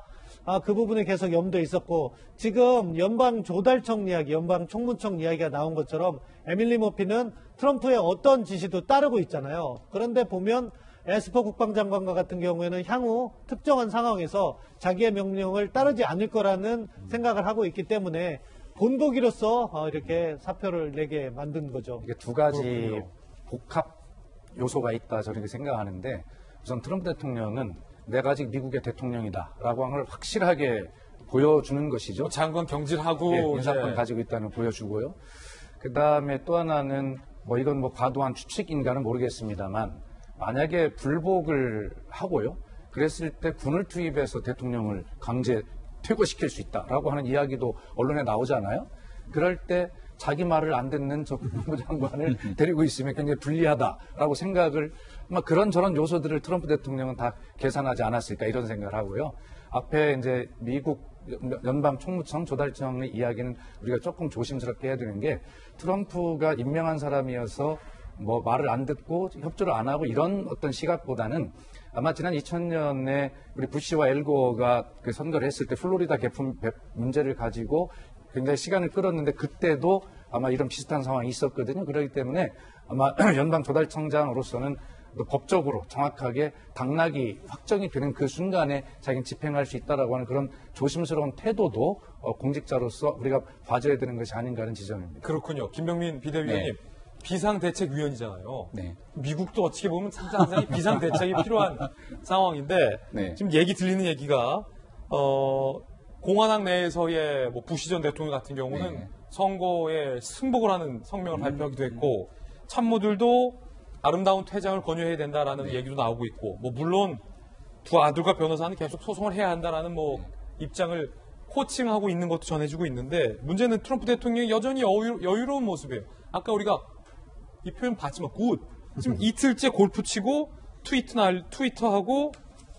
그 부분에 계속 염두에 있었고 지금 연방 조달청 이야기, 연방 총무청 이야기가 나온 것처럼 에밀리 머피는 트럼프의 어떤 지시도 따르고 있잖아요. 그런데 보면 에스퍼 국방장관과 같은 경우에는 향후 특정한 상황에서 자기의 명령을 따르지 않을 거라는 생각을 하고 있기 때문에 본보기로서 이렇게 사표를 내게 만든 거죠. 이게 두 가지 그렇군요. 복합 요소가 있다 저는 이렇게 생각하는데 우선 트럼프 대통령은 내가 아직 미국의 대통령이다라고 하는 걸 확실하게 보여주는 것이죠. 뭐 장관 경질하고 예, 인사권 가지고 있다는 걸 보여주고요. 그 다음에 또 하나는 뭐 이건 뭐 과도한 추측인가는 모르겠습니다만 만약에 불복을 하고요. 그랬을 때 군을 투입해서 대통령을 강제 퇴거시킬 수 있다라고 하는 이야기도 언론에 나오잖아요. 그럴 때 자기 말을 안 듣는 저 국방부 장관을 데리고 있으면 굉장히 불리하다라고 생각을 막 그런저런 요소들을 트럼프 대통령은 다 계산하지 않았을까 이런 생각을 하고요. 앞에 이제 미국 연방 총무청 조달청의 이야기는 우리가 조금 조심스럽게 해야 되는 게 트럼프가 임명한 사람이어서 뭐 말을 안 듣고 협조를 안 하고 이런 어떤 시각보다는 아마 지난 2000년에 우리 부시와 엘고어가 그 선거를 했을 때 플로리다 개품 문제를 가지고 굉장히 시간을 끌었는데 그때도 아마 이런 비슷한 상황이 있었거든요. 그렇기 때문에 아마 연방 조달청장으로서는 또 법적으로 정확하게 당락이 확정이 되는 그 순간에 자기는 집행할 수 있다라고 하는 그런 조심스러운 태도도 공직자로서 우리가 봐줘야 되는 것이 아닌가 하는 지점입니다. 그렇군요. 김병민 비대위원님. 네. 비상대책위원이잖아요. 네. 미국도 어떻게 보면 상당히 비상대책이 필요한 상황인데 네. 지금 얘기 들리는 얘기가 공화당 내에서의 뭐 부시 전 대통령 같은 경우는 네. 선거에 승복을 하는 성명을 발표하기도 했고 참모들도 아름다운 퇴장을 권유해야 된다라는 얘기도 나오고 있고 뭐 물론 두 아들과 변호사는 계속 소송을 해야 한다라는 뭐 입장을 호칭하고 있는 것도 전해지고 있는데 문제는 트럼프 대통령이 여전히 여유로운 모습이에요. 아까 우리가 이 표현 봤지만 굿. 지금 이틀째 골프 치고 트위터하고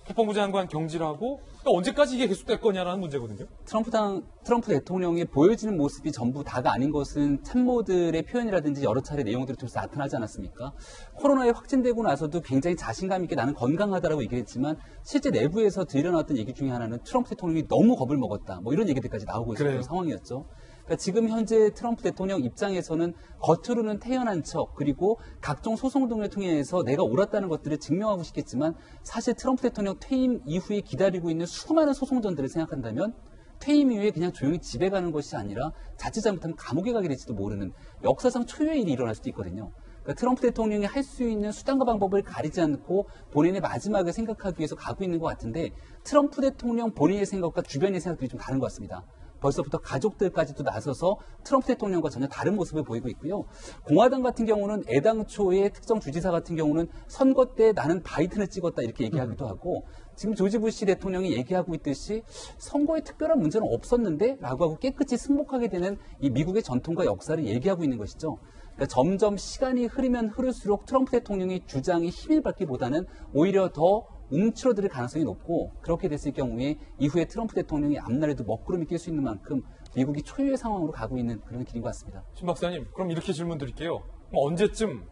국방부 장관 경질하고 그러니까 언제까지 이게 계속될 거냐라는 문제거든요. 트럼프 대통령이 보여지는 모습이 전부 다가 아닌 것은 참모들의 표현이라든지 여러 차례 내용들을 통해서 나타나지 않았습니까? 코로나에 확진되고 나서도 굉장히 자신감 있게 나는 건강하다라고 얘기했지만 실제 내부에서 들여나왔던 얘기 중에 하나는 트럼프 대통령이 너무 겁을 먹었다. 뭐 이런 얘기들까지 나오고 있었던 상황이었죠. 그러니까 지금 현재 트럼프 대통령 입장에서는 겉으로는 태연한 척 그리고 각종 소송 등을 통해서 내가 옳았다는 것들을 증명하고 싶겠지만 사실 트럼프 대통령 퇴임 이후에 기다리고 있는 수많은 소송전들을 생각한다면 퇴임 이후에 그냥 조용히 집에 가는 것이 아니라 자칫 잘못하면 감옥에 가게 될지도 모르는 역사상 초유의 일이 일어날 수도 있거든요. 그러니까 트럼프 대통령이 할 수 있는 수단과 방법을 가리지 않고 본인의 마지막을 생각하기 위해서 가고 있는 것 같은데 트럼프 대통령 본인의 생각과 주변의 생각들이 좀 다른 것 같습니다. 벌써부터 가족들까지도 나서서 트럼프 대통령과 전혀 다른 모습을 보이고 있고요. 공화당 같은 경우는 애당초의 특정 주지사 같은 경우는 선거 때 나는 바이든을 찍었다 이렇게 얘기하기도 하고 지금 조지 부시 대통령이 얘기하고 있듯이 선거에 특별한 문제는 없었는데 라고 하고 깨끗이 승복하게 되는 이 미국의 전통과 역사를 얘기하고 있는 것이죠. 그러니까 점점 시간이 흐르면 흐를수록 트럼프 대통령의 주장이 힘을 받기보다는 오히려 더 움츠러들 가능성이 높고 그렇게 됐을 경우에 이후에 트럼프 대통령이 앞날에도 먹구름이 낄 수 있는 만큼 미국이 초유의 상황으로 가고 있는 그런 길인 것 같습니다. 신 박사님, 그럼 이렇게 질문 드릴게요. 언제쯤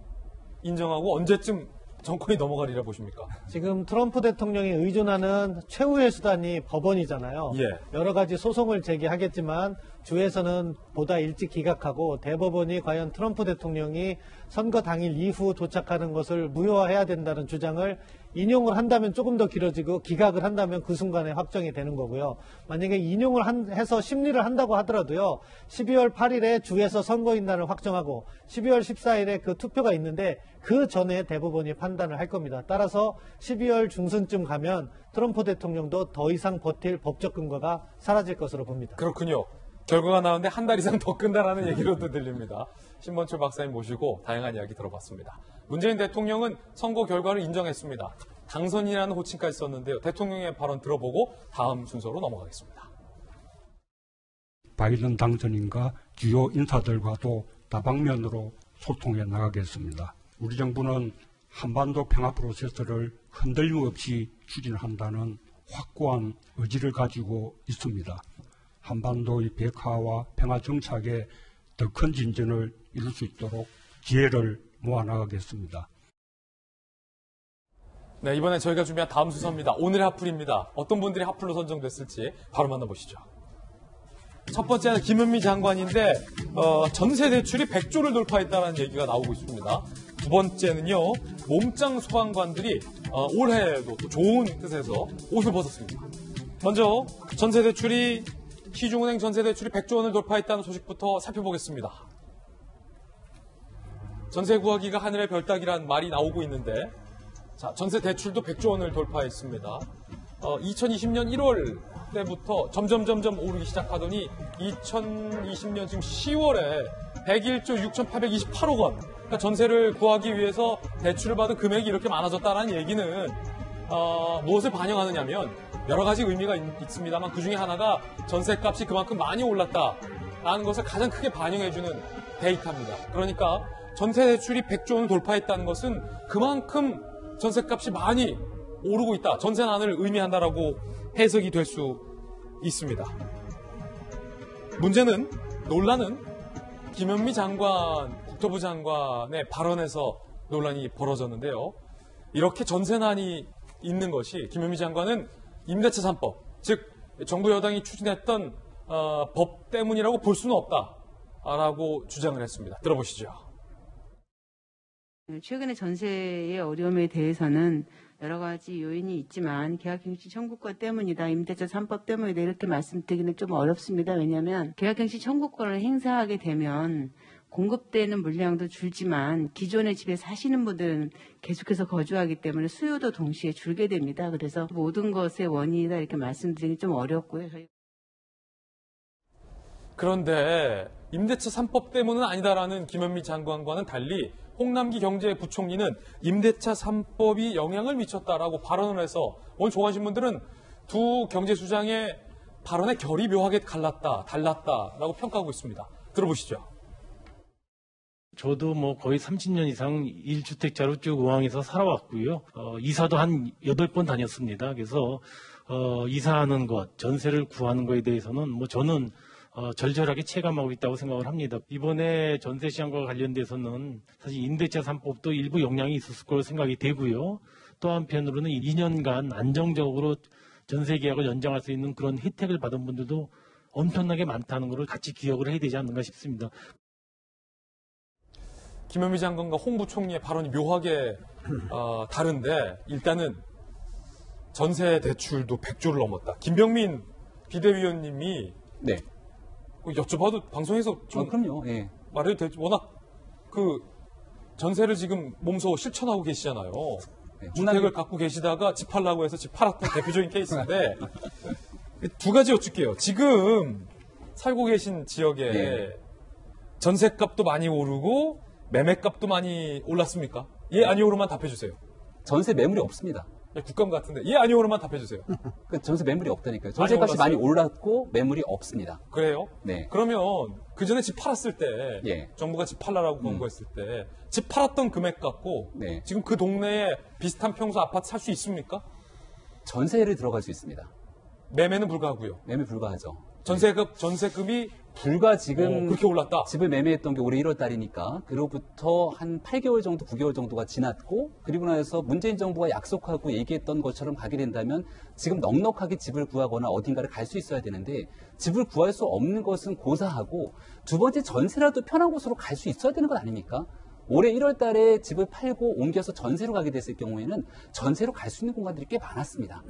인정하고 언제쯤 정권이 넘어가리라 보십니까? 지금 트럼프 대통령이 의존하는 최후의 수단이 법원이잖아요. 예. 여러 가지 소송을 제기하겠지만 주에서는 보다 일찍 기각하고 대법원이 과연 트럼프 대통령이 선거 당일 이후 도착하는 것을 무효화해야 된다는 주장을 인용을 한다면 조금 더 길어지고 기각을 한다면 그 순간에 확정이 되는 거고요. 만약에 인용을 해서 심리를 한다고 하더라도요. 12월 8일에 주에서 선거인단을 확정하고 12월 14일에 그 투표가 있는데 그 전에 대법원이 판단을 할 겁니다. 따라서 12월 중순쯤 가면 트럼프 대통령도 더 이상 버틸 법적 근거가 사라질 것으로 봅니다. 그렇군요. 결과가 나오는데 한 달 이상 더 끈다라는 얘기로도 들립니다. 신범철 박사님 모시고 다양한 이야기 들어봤습니다. 문재인 대통령은 선거 결과를 인정했습니다. 당선이라는 호칭까지 썼는데요. 대통령의 발언 들어보고 다음 순서로 넘어가겠습니다. 바이든 당선인과 주요 인사들과도 다방면으로 소통해 나가겠습니다. 우리 정부는 한반도 평화 프로세스를 흔들림 없이 추진한다는 확고한 의지를 가지고 있습니다. 한반도의 비핵화와 평화 정착에 더 큰 진전을 이룰 수 있도록 기회를 모아나가겠습니다. 네, 이번에 저희가 준비한 다음 순서입니다. 오늘의 핫플입니다. 어떤 분들이 핫플로 선정됐을지 바로 만나보시죠. 첫 번째는 김현미 장관인데 전세 대출이 100조를 돌파했다는 얘기가 나오고 있습니다. 두 번째는요, 몸짱 소방관들이 올해도 또 좋은 뜻에서 옷을 벗었습니다. 먼저 시중은행 전세 대출이 100조 원을 돌파했다는 소식부터 살펴보겠습니다. 전세 구하기가 하늘의 별 따기란 말이 나오고 있는데, 자, 전세 대출도 100조 원을 돌파했습니다. 2020년 1월 때부터 점점 오르기 시작하더니 2020년 지금 10월에 101조 6,828억 원. 그러니까 전세를 구하기 위해서 대출을 받은 금액이 이렇게 많아졌다는 얘기는 무엇을 반영하느냐면 여러 가지 의미가 있습니다만 그 중에 하나가 전세값이 그만큼 많이 올랐다라는 것을 가장 크게 반영해주는 데이터입니다. 그러니까 전세 대출이 100조 원을 돌파했다는 것은 그만큼 전세값이 많이 오르고 있다. 전세난을 의미한다라고 해석이 될 수 있습니다. 논란은 김현미 국토부 장관의 발언에서 논란이 벌어졌는데요. 이렇게 전세난이 있는 것이 김현미 장관은 임대차 3법, 즉 정부 여당이 추진했던 법 때문이라고 볼 수는 없다라고 주장을 했습니다. 들어보시죠. 최근에 전세의 어려움에 대해서는 여러 가지 요인이 있지만 계약갱신 청구권 때문이다, 임대차 3법 때문이다 이렇게 말씀드리기는 좀 어렵습니다. 왜냐하면 계약갱신 청구권을 행사하게 되면 공급되는 물량도 줄지만 기존의 집에 사시는 분들은 계속해서 거주하기 때문에 수요도 동시에 줄게 됩니다. 그래서 모든 것의 원인이다 이렇게 말씀드리기 좀 어렵고요. 그런데 임대차 3법 때문은 아니다라는 김현미 장관과는 달리 홍남기 경제부총리는 임대차 3법이 영향을 미쳤다라고 발언을 해서 오늘 조간신문들은 두 경제수장의 발언의 결이 묘하게 달랐다라고 평가하고 있습니다. 들어보시죠. 저도 거의 30년 이상 1주택자로 쭉 의왕에서 살아왔고요. 이사도 한 8번 다녔습니다. 그래서 이사하는 것, 전세를 구하는 것에 대해서는 저는 절절하게 체감하고 있다고 생각을 합니다. 이번에 전세 시장과 관련돼서는 사실 임대차 3법도 일부 영향이 있었을 거로 생각이 되고요. 또 한편으로는 2년간 안정적으로 전세 계약을 연장할 수 있는 그런 혜택을 받은 분들도 엄청나게 많다는 것을 같이 기억을 해야 되지 않는가 싶습니다. 김현미 장관과 홍 부총리의 발언이 묘하게 다른데 일단은 전세 대출도 100조를 넘었다. 김병민 비대위원님이 네. 여쭤봐도 방송에서 좀 그럼요. 예. 말해도 되죠. 워낙 전세를 지금 몸소 실천하고 계시잖아요. 네, 주택을 갖고 계시다가 집 팔라고 해서 집 팔았던 대표적인 케이스인데 두 가지 여쭐게요. 지금 살고 계신 지역에 네. 전세값도 많이 오르고 매매값도 많이 올랐습니까? 예, 아니오로만 답해주세요. 전세 매물이 없습니다. 국감 같은데 예, 아니오로만 답해주세요. 전세 매물이 없다니까요. 전세값이 많이 올랐고 매물이 없습니다. 그래요? 네. 그러면 그 전에 집 팔았을 때 예. 정부가 집 팔라라고 권고했을 때 집 팔았던 금액 갖고 네. 지금 그 동네에 비슷한 평수 아파트 살 수 있습니까? 전세를 들어갈 수 있습니다. 매매는 불가하고요. 매매 불가하죠. 전세금이 불과 지금 그렇게 올랐다. 집을 매매했던 게 올해 1월 달이니까 그로부터 한 8개월 정도, 9개월 정도가 지났고 그리고 나서 문재인 정부가 약속하고 얘기했던 것처럼 가게 된다면 지금 넉넉하게 집을 구하거나 어딘가를 갈 수 있어야 되는데 집을 구할 수 없는 것은 고사하고 두 번째 전세라도 편한 곳으로 갈 수 있어야 되는 것 아닙니까? 올해 1월 달에 집을 팔고 옮겨서 전세로 가게 됐을 경우에는 전세로 갈 수 있는 공간들이 꽤 많았습니다.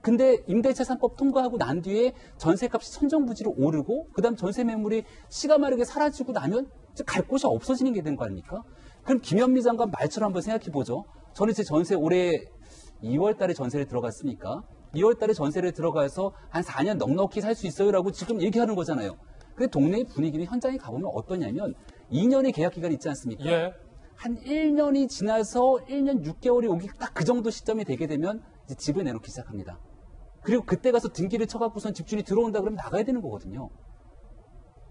근데 임대차 3법 통과하고 난 뒤에 전세값이 천정부지로 오르고 그다음 전세 매물이 씨가 마르게 사라지고 나면 이제 갈 곳이 없어지는 게 된 거 아닙니까? 그럼 김현미 장관 말처럼 한번 생각해 보죠. 저는 제 전세 올해 2월 달에 전세를 들어갔으니까 2월 달에 전세를 들어가서 한 4년 넉넉히 살 수 있어요라고 지금 얘기하는 거잖아요. 근데 동네의 분위기는 현장에 가보면 어떠냐면 2년의 계약 기간이 있지 않습니까? 예. 한 1년이 지나서 1년 6개월이 오기 딱 그 정도 시점이 되게 되면 이제 집을 내놓기 시작합니다. 그리고 그때 가서 등기를 쳐갖고선 집주인이 들어온다 그러면 나가야 되는 거거든요.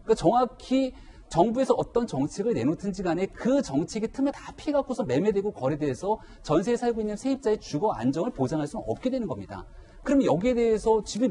그러니까 정확히 정부에서 어떤 정책을 내놓든지 간에 그 정책의 틈에 다 피해갖고서 매매되고 거래돼서 전세에 살고 있는 세입자의 주거 안정을 보장할 수는 없게 되는 겁니다. 그럼 여기에 대해서 집이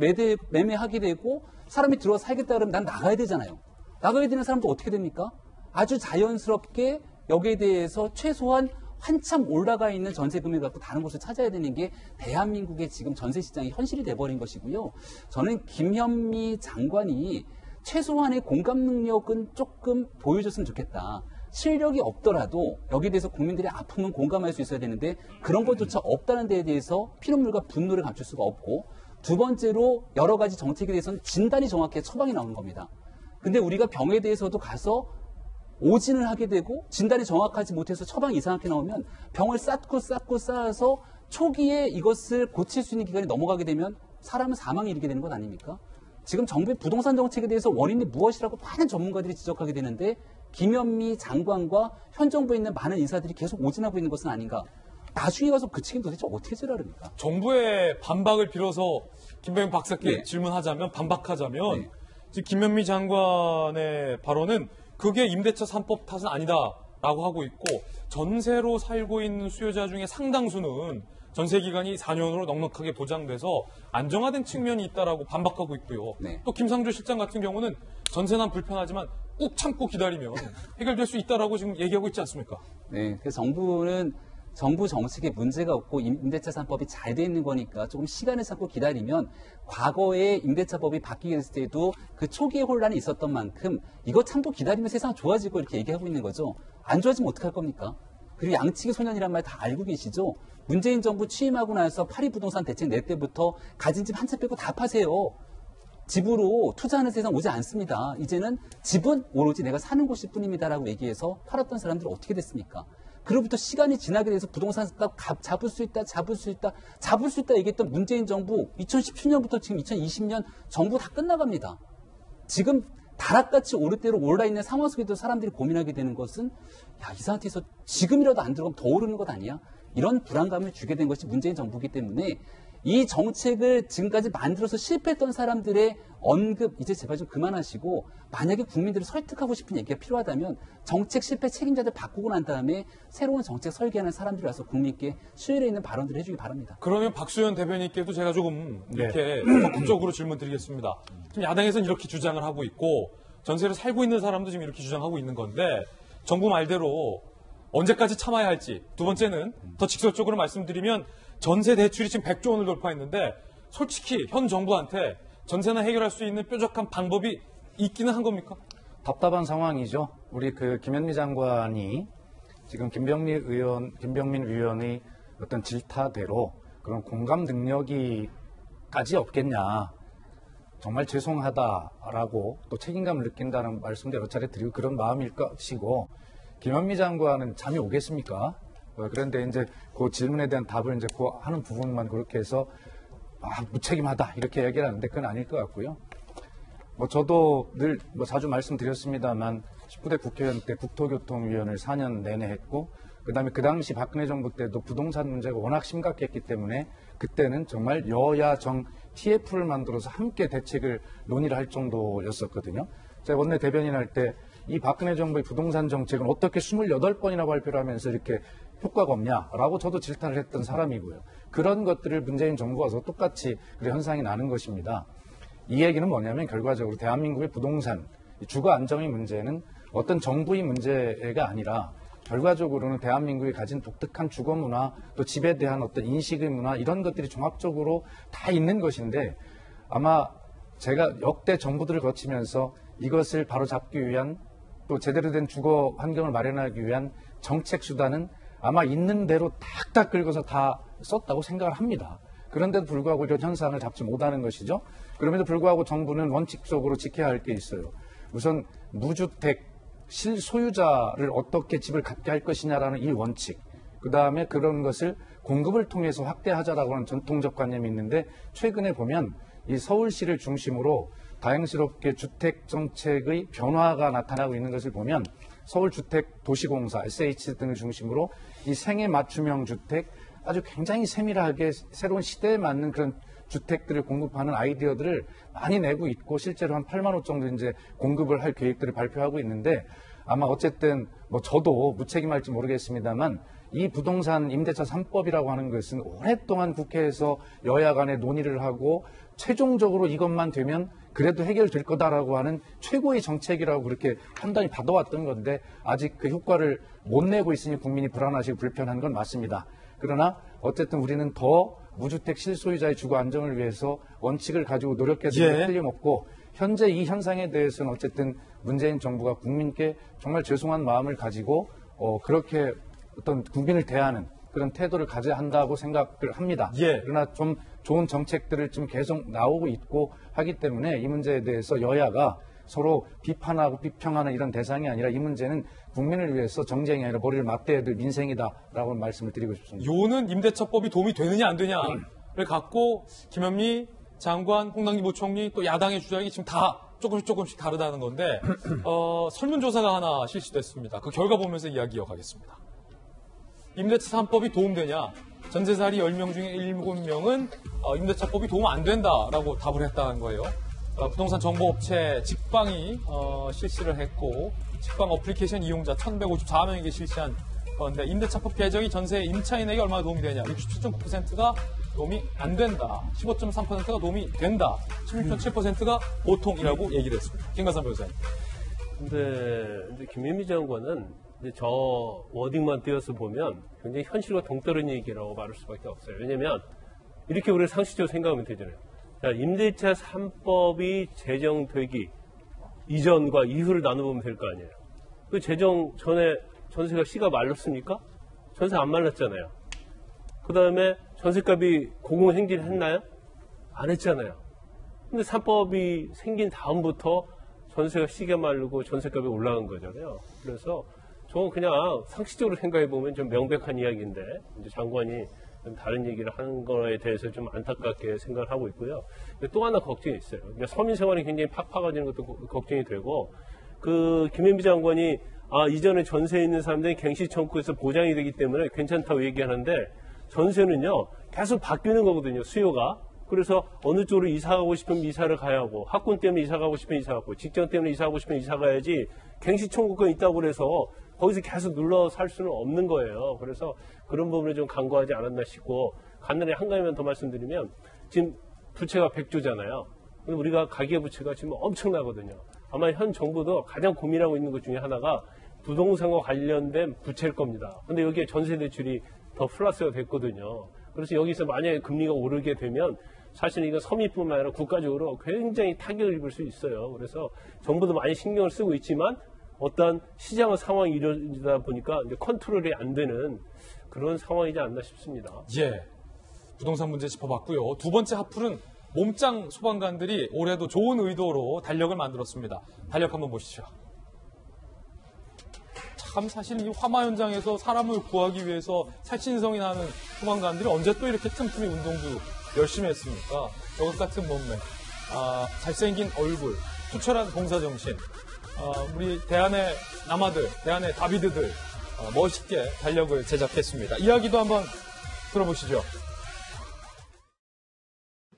매매하게 되고 사람이 들어와서 살겠다 그러면 난 나가야 되잖아요. 나가야 되는 사람도 어떻게 됩니까? 아주 자연스럽게 여기에 대해서 최소한 한참 올라가 있는 전세 금액을 갖고 다른 곳을 찾아야 되는 게 대한민국의 지금 전세 시장의 현실이 돼버린 것이고요. 저는 김현미 장관이 최소한의 공감 능력은 조금 보여줬으면 좋겠다. 실력이 없더라도 여기에 대해서 국민들의 아픔은 공감할 수 있어야 되는데 그런 것조차 없다는 데에 대해서 피눈물과 분노를 감출 수가 없고 두 번째로 여러 가지 정책에 대해서는 진단이 정확하게 처방이 나오는 겁니다. 근데 우리가 병에 대해서도 가서 오진을 하게 되고 진단이 정확하지 못해서 처방이 이상하게 나오면 병을 쌓아서 초기에 이것을 고칠 수 있는 기간이 넘어가게 되면 사람은 사망에 이르게 되는 것 아닙니까? 지금 정부의 부동산 정책에 대해서 원인이 무엇이라고 많은 전문가들이 지적하게 되는데 김현미 장관과 현 정부에 있는 많은 인사들이 계속 오진하고 있는 것은 아닌가. 나중에 가서 그 책임 도대체 어떻게 져야 합니까? 정부의 반박을 빌어서 김병현 박사께 질문하자면 반박하자면 지금 김현미 장관의 발언은 그게 임대차 3법 탓은 아니다라고 하고 있고 전세로 살고 있는 수요자 중에 상당수는 전세 기간이 4년으로 넉넉하게 보장돼서 안정화된 측면이 있다라고 반박하고 있고요. 또 김상조 실장 같은 경우는 전세난 불편하지만 꾹 참고 기다리면 해결될 수 있다라고 지금 얘기하고 있지 않습니까? 네, 그래서 정부는 정부 정책에 문제가 없고 임대차 3법이 잘 돼 있는 거니까 조금 시간을 찾고 기다리면 과거에 임대차법이 바뀌게 됐을 때도 그 초기에 혼란이 있었던 만큼 이거 참고 기다리면 세상 좋아지고 이렇게 얘기하고 있는 거죠. 안 좋아지면 어떡할 겁니까? 그리고 양치기 소년이란 말 다 알고 계시죠? 문재인 정부 취임하고 나서 파리 부동산 대책 낼 때부터 가진 집 한 채 빼고 다 파세요. 집으로 투자하는 세상 오지 않습니다. 이제는 집은 오로지 내가 사는 곳일 뿐입니다라고 얘기해서 팔았던 사람들은 어떻게 됐습니까? 그로부터 시간이 지나게 돼서 부동산 값 잡을 수 있다 얘기했던 문재인 정부 2017년부터 지금 2020년 정부 다 끝나갑니다. 지금 다락같이 오르대로 올라있는 상황 속에도 사람들이 고민하게 되는 것은 이 상태에서 지금이라도 안 들어가면 더 오르는 것 아니야? 이런 불안감을 주게 된 것이 문재인 정부이기 때문에 이 정책을 지금까지 만들어서 실패했던 사람들의 언급 이제 제발 좀 그만하시고 만약에 국민들을 설득하고 싶은 얘기가 필요하다면 정책 실패 책임자들 바꾸고 난 다음에 새로운 정책 설계하는 사람들이 와서 국민께 수혜를 있는 발언들을 해주기 바랍니다. 그러면 박수현 대변인께도 제가 조금 이렇게 적극적으로 질문 드리겠습니다. 지금 야당에서는 이렇게 주장을 하고 있고 전세를 살고 있는 사람도 지금 이렇게 주장하고 있는 건데 정부 말대로 언제까지 참아야 할지 두 번째는 더 직설적으로 말씀드리면 전세 대출이 지금 100조 원을 돌파했는데 솔직히 현 정부한테 전세나 해결할 수 있는 뾰족한 방법이 있기는 한 겁니까? 답답한 상황이죠. 우리 김현미 장관이 지금 김병민 의원의 어떤 질타대로 그런 공감 능력이까지 없겠냐. 정말 죄송하다라고 또 책임감을 느낀다는 말씀도 여러 차례 드리고 그런 마음일 것이고 김현미 장관은 잠이 오겠습니까? 그런데 이제 그 질문에 대한 답을 이제 하는 부분만 그렇게 해서 무책임하다 이렇게 얘기를 하는데 그건 아닐 것 같고요. 저도 늘 자주 말씀드렸습니다만 19대 국회의원 때 국토교통위원을 4년 내내 했고 그다음에 그 당시 박근혜 정부 때도 부동산 문제가 워낙 심각했기 때문에 그때는 정말 여야 정 TF를 만들어서 함께 대책을 논의를 할 정도였었거든요. 제가 원내 대변인 할 때 이 박근혜 정부의 부동산 정책은 어떻게 28번이나 발표를 하면서 이렇게 효과가 없냐라고 저도 질타를 했던 사람이고요. 그런 것들을 문재인 정부가 와서 똑같이 그런 현상이 나는 것입니다. 이 얘기는 뭐냐면 결과적으로 대한민국의 부동산, 주거 안정의 문제는 어떤 정부의 문제가 아니라 결과적으로는 대한민국이 가진 독특한 주거 문화, 또 집에 대한 어떤 인식의 문화, 이런 것들이 종합적으로 다 있는 것인데 아마 제가 역대 정부들을 거치면서 이것을 바로잡기 위한 또 제대로 된 주거 환경을 마련하기 위한 정책 수단은 아마 있는 대로 탁탁 긁어서 다 썼다고 생각을 합니다. 그런데도 불구하고 이런 현상을 잡지 못하는 것이죠. 그럼에도 불구하고 정부는 원칙적으로 지켜야 할 게 있어요. 우선 무주택 실소유자를 어떻게 집을 갖게 할 것이냐라는 이 원칙, 그 다음에 그런 것을 공급을 통해서 확대하자라고 하는 전통적 관념이 있는데 최근에 보면 이 서울시를 중심으로 다행스럽게 주택 정책의 변화가 나타나고 있는 것을 보면 서울주택도시공사, SH 등을 중심으로 이 생애 맞춤형 주택, 아주 굉장히 세밀하게 새로운 시대에 맞는 그런 주택들을 공급하는 아이디어들을 많이 내고 있고 실제로 한 8만 호 정도 이제 공급을 할 계획들을 발표하고 있는데 아마 어쨌든 뭐 저도 무책임할지 모르겠습니다만 이 부동산 임대차 3법이라고 하는 것은 오랫동안 국회에서 여야 간에 논의를 하고 최종적으로 이것만 되면 그래도 해결될 거다라고 하는 최고의 정책이라고 그렇게 판단이 받아왔던 건데 아직 그 효과를 못 내고 있으니 국민이 불안하시고 불편한 건 맞습니다. 그러나 어쨌든 우리는 더 무주택 실소유자의 주거 안정을 위해서 원칙을 가지고 노력해야 되는 게 틀림없고 현재 이 현상에 대해서는 어쨌든 문재인 정부가 국민께 정말 죄송한 마음을 가지고 그렇게 어떤 국민을 대하는 그런 태도를 가져야 한다고 생각을 합니다. 그러나 좀 좋은 정책들을 좀 계속 나오고 있고 하기 때문에 이 문제에 대해서 여야가 서로 비판하고 비평하는 이런 대상이 아니라 이 문제는 국민을 위해서 정쟁이 아니라 머리를 맞대야 될 민생이다라고 말씀을 드리고 싶습니다. 요는 임대차법이 도움이 되느냐 안 되냐를 갖고 김현미 장관, 홍남기 부총리 또 야당의 주장이 지금 다 조금씩 다르다는 건데 설문조사가 하나 실시됐습니다. 그 결과 보면서 이야기 이어가겠습니다. 임대차 3법이 도움되냐? 전재살이 10명 중에 7명은 임대차법이 도움 안 된다라고 답을 했다는 거예요. 부동산 정보업체 직방이 실시를 했고 직방 어플리케이션 이용자 1,154명에게 실시한 건데 임대차법 개정이 전세 임차인에게 얼마나 도움이 되냐? 67.9%가 도움이 안 된다. 15.3%가 도움이 된다. 16.7%가 보통이라고 얘기를 했습니다. 김관삼 변호사님. 근데 김현미 장관은 이제 저 워딩만 띄어서 보면 굉장히 현실과 동떨어진 얘기라고 말할 수밖에 없어요. 왜냐면 이렇게 우리가 상식적으로 생각하면 되잖아요. 자, 임대차 3법이 제정되기 이전과 이후를 나눠보면 될 거 아니에요. 그 제정 전에 전세가 씨가 말랐습니까? 전세 안 말랐잖아요. 그 다음에 전세값이 공공행진했나요? 안 했잖아요. 근데 3법이 생긴 다음부터 전세가 씨가 마르고 전세값이 올라간 거잖아요. 그래서 저는 그냥 상식적으로 생각해보면 좀 명백한 이야기인데 이제 장관이 좀 다른 얘기를 하는 거에 대해서 좀 안타깝게 생각을 하고 있고요. 또 하나 걱정이 있어요. 그러니까 서민 생활이 굉장히 팍팍해지는 것도 걱정이 되고 그 김현미 장관이 이전에 전세에 있는 사람들이 갱시 청구에서 보장이 되기 때문에 괜찮다고 얘기하는데 전세는요 계속 바뀌는 거거든요. 수요가. 그래서 어느 쪽으로 이사 가고 싶으면 이사를 가야 하고 학군 때문에 이사 가고 싶으면 이사 가고 직장 때문에 이사 가고 싶으면 이사 가야지 갱시 청구권 있다고 그래서 거기서 계속 눌러 살 수는 없는 거예요. 그래서 그런 부분을 좀 간과하지 않았나 싶고 간단히 한 가지만 더 말씀드리면 지금 부채가 100조잖아요. 근데 우리가 가계부채가 지금 엄청나거든요. 아마 현 정부도 가장 고민하고 있는 것 중에 하나가 부동산과 관련된 부채일 겁니다. 근데 여기에 전세 대출이 더 플러스가 됐거든요. 그래서 여기서 만약에 금리가 오르게 되면 사실 이거 서민뿐만 아니라 국가적으로 굉장히 타격을 입을 수 있어요. 그래서 정부도 많이 신경을 쓰고 있지만 어떤 시장의 상황이 이루어지다 보니까 이제 컨트롤이 안 되는 그런 상황이지 않나 싶습니다. 부동산 문제 짚어봤고요. 두 번째 하풀은 몸짱 소방관들이 올해도 좋은 의도로 달력을 만들었습니다. 달력 한번 보시죠. 참 사실 이 화마 현장에서 사람을 구하기 위해서 살신성이 나는 소방관들이 언제 또 이렇게 틈틈이 운동도 열심히 했습니까? 저것 같은 몸매, 잘생긴 얼굴, 투철한 봉사정신, 우리 대한의 남아들, 대한의 다비드들 멋있게 달력을 제작했습니다. 이야기도 한번 들어보시죠.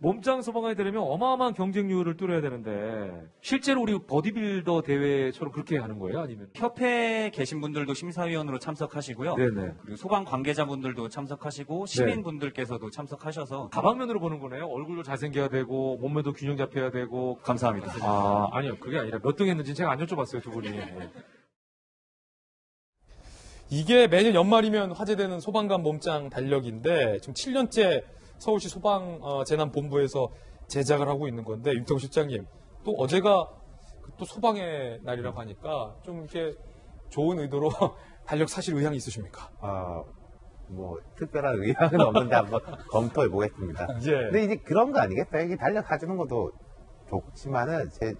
몸짱 소방관이 되려면 어마어마한 경쟁률을 뚫어야 되는데 실제로 우리 보디빌더 대회처럼 그렇게 하는 거예요? 아니면? 협회에 계신 분들도 심사위원으로 참석하시고요. 네네. 그리고 소방 관계자분들도 참석하시고 시민분들께서도 참석하셔서 다방면으로 보는 거네요. 얼굴도 잘생겨야 되고 몸매도 균형 잡혀야 되고. 감사합니다. 아니요. 그게 아니라 몇 등 했는지 제가 안 여쭤봤어요, 두 분이. 이게 매년 연말이면 화제되는 소방관 몸짱 달력인데 지금 7년째 서울시 소방 재난본부에서 제작을 하고 있는 건데 윤태호 실장님 또 어제가 또 소방의 날이라고 하니까 좀 이렇게 좋은 의도로 달력 사실 의향이 있으십니까? 뭐 특별한 의향은 없는데 한번 검토해 보겠습니다. 예. 근데 이제 그런 거 아니겠어요? 이게 달력 사주는 것도 좋지만은 제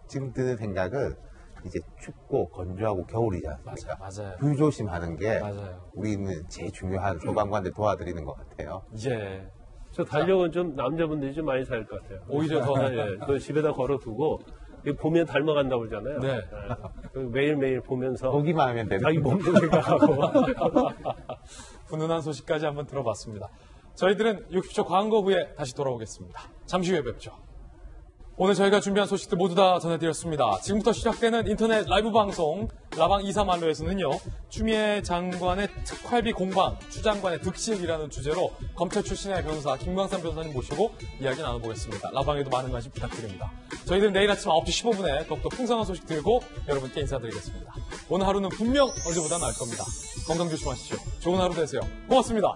지금 드는 생각은 이제 춥고 건조하고 겨울이지 않습니까? 맞아요. 불조심하는 게 맞아요. 우리는 제일 중요한 소방관들 도와드리는 것 같아요. 예. 저 달력은 좀 남자분들이 좀 많이 살 것 같아요. 오히려 더. 예, 그 집에다 걸어두고 보면 닮아간다고 그러잖아요. 네. 매일매일 보면서 보기만 하면 되는 자기 몸도 생각하고 훈훈한 소식까지 한번 들어봤습니다. 저희들은 60초 광고 후에 다시 돌아오겠습니다. 잠시 후에 뵙죠. 오늘 저희가 준비한 소식들 모두 다 전해드렸습니다. 지금부터 시작되는 인터넷 라이브 방송 라방 2사말로에서는요. 추미애 장관의 특활비 공방, 추 장관의 득실이라는 주제로 검찰 출신의 변호사 김광삼 변호사님 모시고 이야기 나눠보겠습니다. 라방에도 많은 관심 부탁드립니다. 저희들은 내일 아침 9시 15분에 더욱더 풍성한 소식 들고 여러분께 인사드리겠습니다. 오늘 하루는 분명 어제보다 나을 겁니다. 건강 조심하시죠. 좋은 하루 되세요. 고맙습니다.